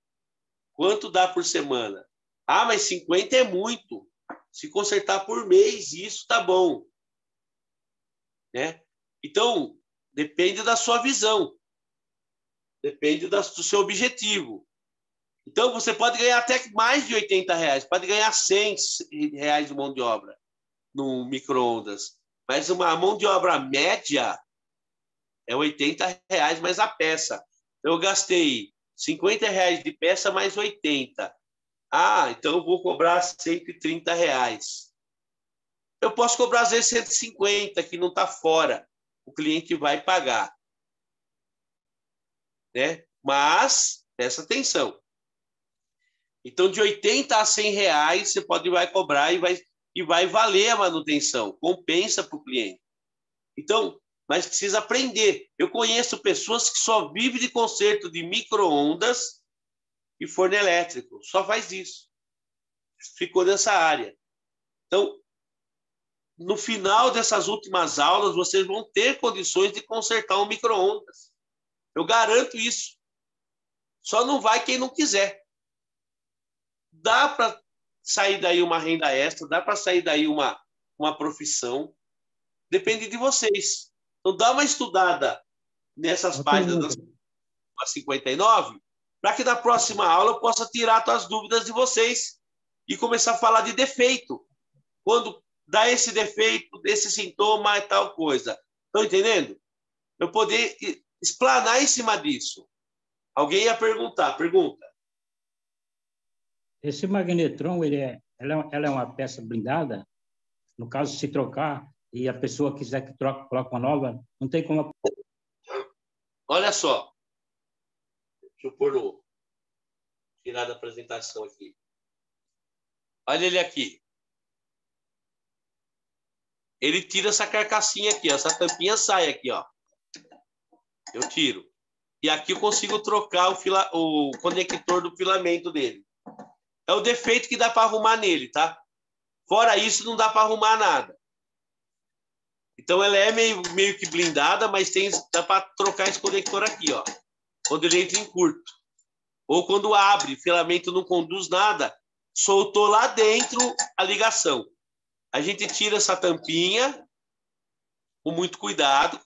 Quanto dá por semana? Ah, mas 50 é muito. Se consertar por mês, isso tá bom. Né? Então, depende da sua visão. Depende do seu objetivo. Então, você pode ganhar até mais de R$80. Pode ganhar R$100 de mão de obra no micro-ondas. Mas uma mão de obra média é R$80 mais a peça. Eu gastei R$50 de peça mais 80. Ah, então eu vou cobrar R$130. Eu posso cobrar às vezes 150, que não está fora. O cliente vai pagar. Né? Mas, presta atenção. Então, de 80 a 100 reais, você vai cobrar e vai valer a manutenção. Compensa para o cliente. Então, mas precisa aprender. Eu conheço pessoas que só vivem de conserto de micro-ondas e forno elétrico. Só faz isso. Ficou nessa área. Então, no final dessas últimas aulas, vocês vão ter condições de consertar um micro-ondas. Eu garanto isso. Só não vai quem não quiser. Dá para sair daí uma renda extra, dá para sair daí uma profissão. Depende de vocês. Então, dá uma estudada nessas páginas das 59, para que na próxima aula eu possa tirar as dúvidas de vocês e começar a falar de defeito. Quando dá esse defeito, esse sintoma e tal coisa. Estão entendendo? Eu poder explanar em cima disso. Alguém ia perguntar. Pergunta. Esse magnetron, ela é uma peça blindada? No caso, se trocar e a pessoa quiser que coloque uma nova, não tem como... Olha só. Deixa eu pôr tirar da apresentação aqui. Olha ele aqui. Ele tira essa carcassinha aqui, ó. Essa tampinha sai aqui, ó. Eu tiro. E aqui eu consigo trocar o conector do filamento dele. É o defeito que dá para arrumar nele, tá? Fora isso, não dá para arrumar nada. Então, ela é meio que blindada, mas dá para trocar esse conector aqui, ó. Quando ele entra em curto. Ou quando abre, o filamento não conduz nada, soltou lá dentro a ligação. A gente tira essa tampinha com muito cuidado,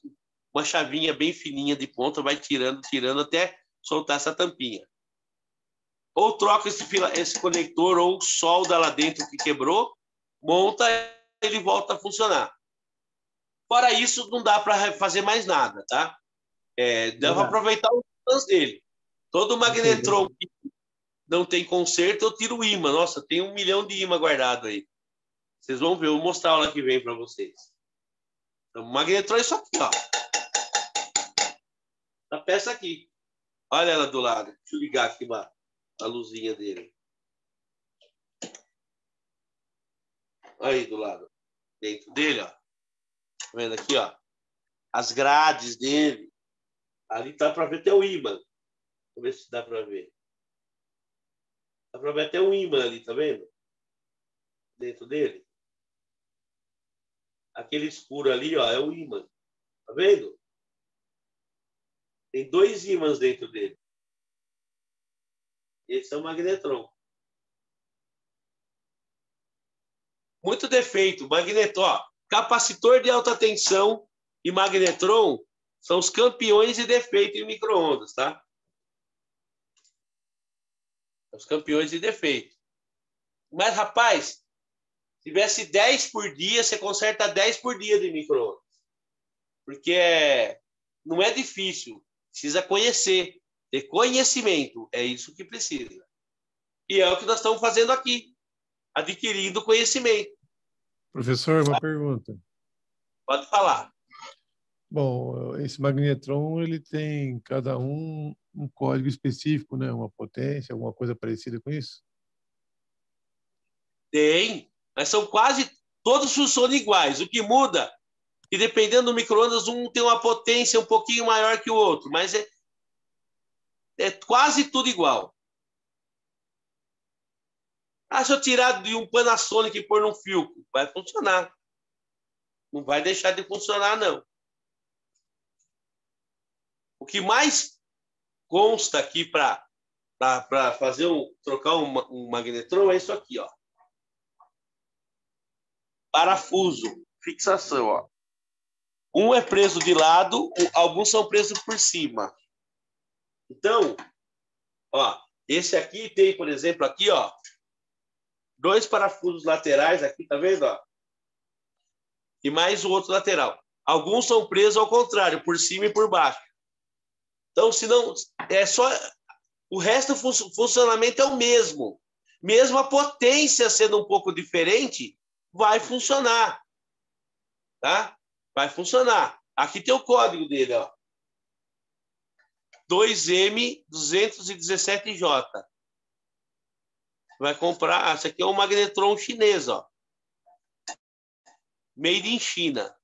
uma chavinha bem fininha de ponta, vai tirando até soltar essa tampinha. Ou troca esse conector ou solda lá dentro que quebrou, monta, ele volta a funcionar. Fora isso, não dá para fazer mais nada, tá? Dá para aproveitar os fãs dele. Todo magnetron que não tem conserto, eu tiro o ímã. Nossa, tem 1 milhão de ímã guardado aí. Vocês vão ver, eu vou mostrar a aula que vem para vocês. Então, o magnetron é isso aqui, ó. A peça aqui. Olha ela do lado. Deixa eu ligar aqui a luzinha dele. Aí do lado. Dentro dele, ó. Tá vendo aqui, ó? As grades dele. Ali tá para ver até o ímã. Vamos ver se dá para ver. Dá para ver até o ímã ali, tá vendo? Dentro dele. Aquele escuro ali, ó, é o ímã. Tá vendo? Tem 2 ímãs dentro dele. Esse é o magnetron. Muito defeito. Magnetron, ó. Capacitor de alta tensão e magnetron são os campeões de defeito em micro-ondas, tá? Os campeões de defeito. Mas, rapaz, se tivesse 10 por dia, você conserta 10 por dia de micro-ondas. Porque não é difícil. Precisa conhecer. Ter conhecimento. É isso que precisa. E é o que nós estamos fazendo aqui. Adquirindo conhecimento. Professor, uma pergunta. Pode falar. Bom, esse magnetron, ele tem cada um código específico, né? Uma potência, alguma coisa parecida com isso? Tem. Mas são quase... Todos funcionam iguais. O que muda, que dependendo do micro-ondas, um tem uma potência um pouquinho maior que o outro. Mas é quase tudo igual. Ah, se eu tirar de um Panasonic e pôr num Philco, vai funcionar. Não vai deixar de funcionar, não. O que mais consta aqui para fazer trocar um magnetron é isso aqui, ó. Parafuso, fixação, ó. Um é preso de lado, alguns são presos por cima. Então, ó, esse aqui tem, por exemplo, aqui, ó, 2 parafusos laterais aqui, tá vendo, ó? E mais o outro lateral. Alguns são presos ao contrário, por cima e por baixo. Então, se não, é só o resto do funcionamento é o mesmo. Mesmo a potência sendo um pouco diferente, vai funcionar. Tá? Vai funcionar. Aqui tem o código dele, ó. 2M217J. Vai comprar, esse aqui é um magnetron chinês, ó. Made in China.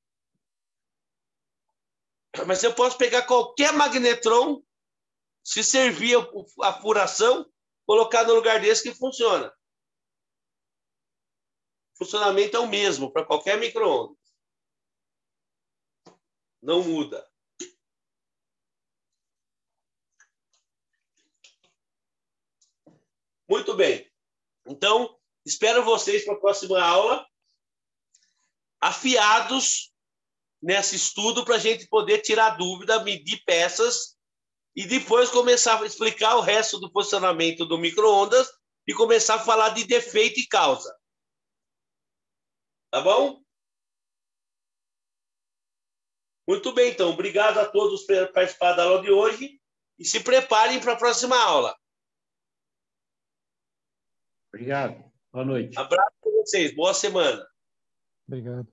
Mas eu posso pegar qualquer magnetron, se servir a furação, colocar no lugar desse que funciona. O funcionamento é o mesmo para qualquer micro-ondas. Não muda. Muito bem. Então, espero vocês para a próxima aula afiados nesse estudo para a gente poder tirar dúvida, medir peças e depois começar a explicar o resto do posicionamento do micro-ondas e começar a falar de defeito e causa. Tá bom? Muito bem, então. Obrigado a todos por participar da aula de hoje e se preparem para a próxima aula. Obrigado. Boa noite. Abraço para vocês. Boa semana. Obrigado.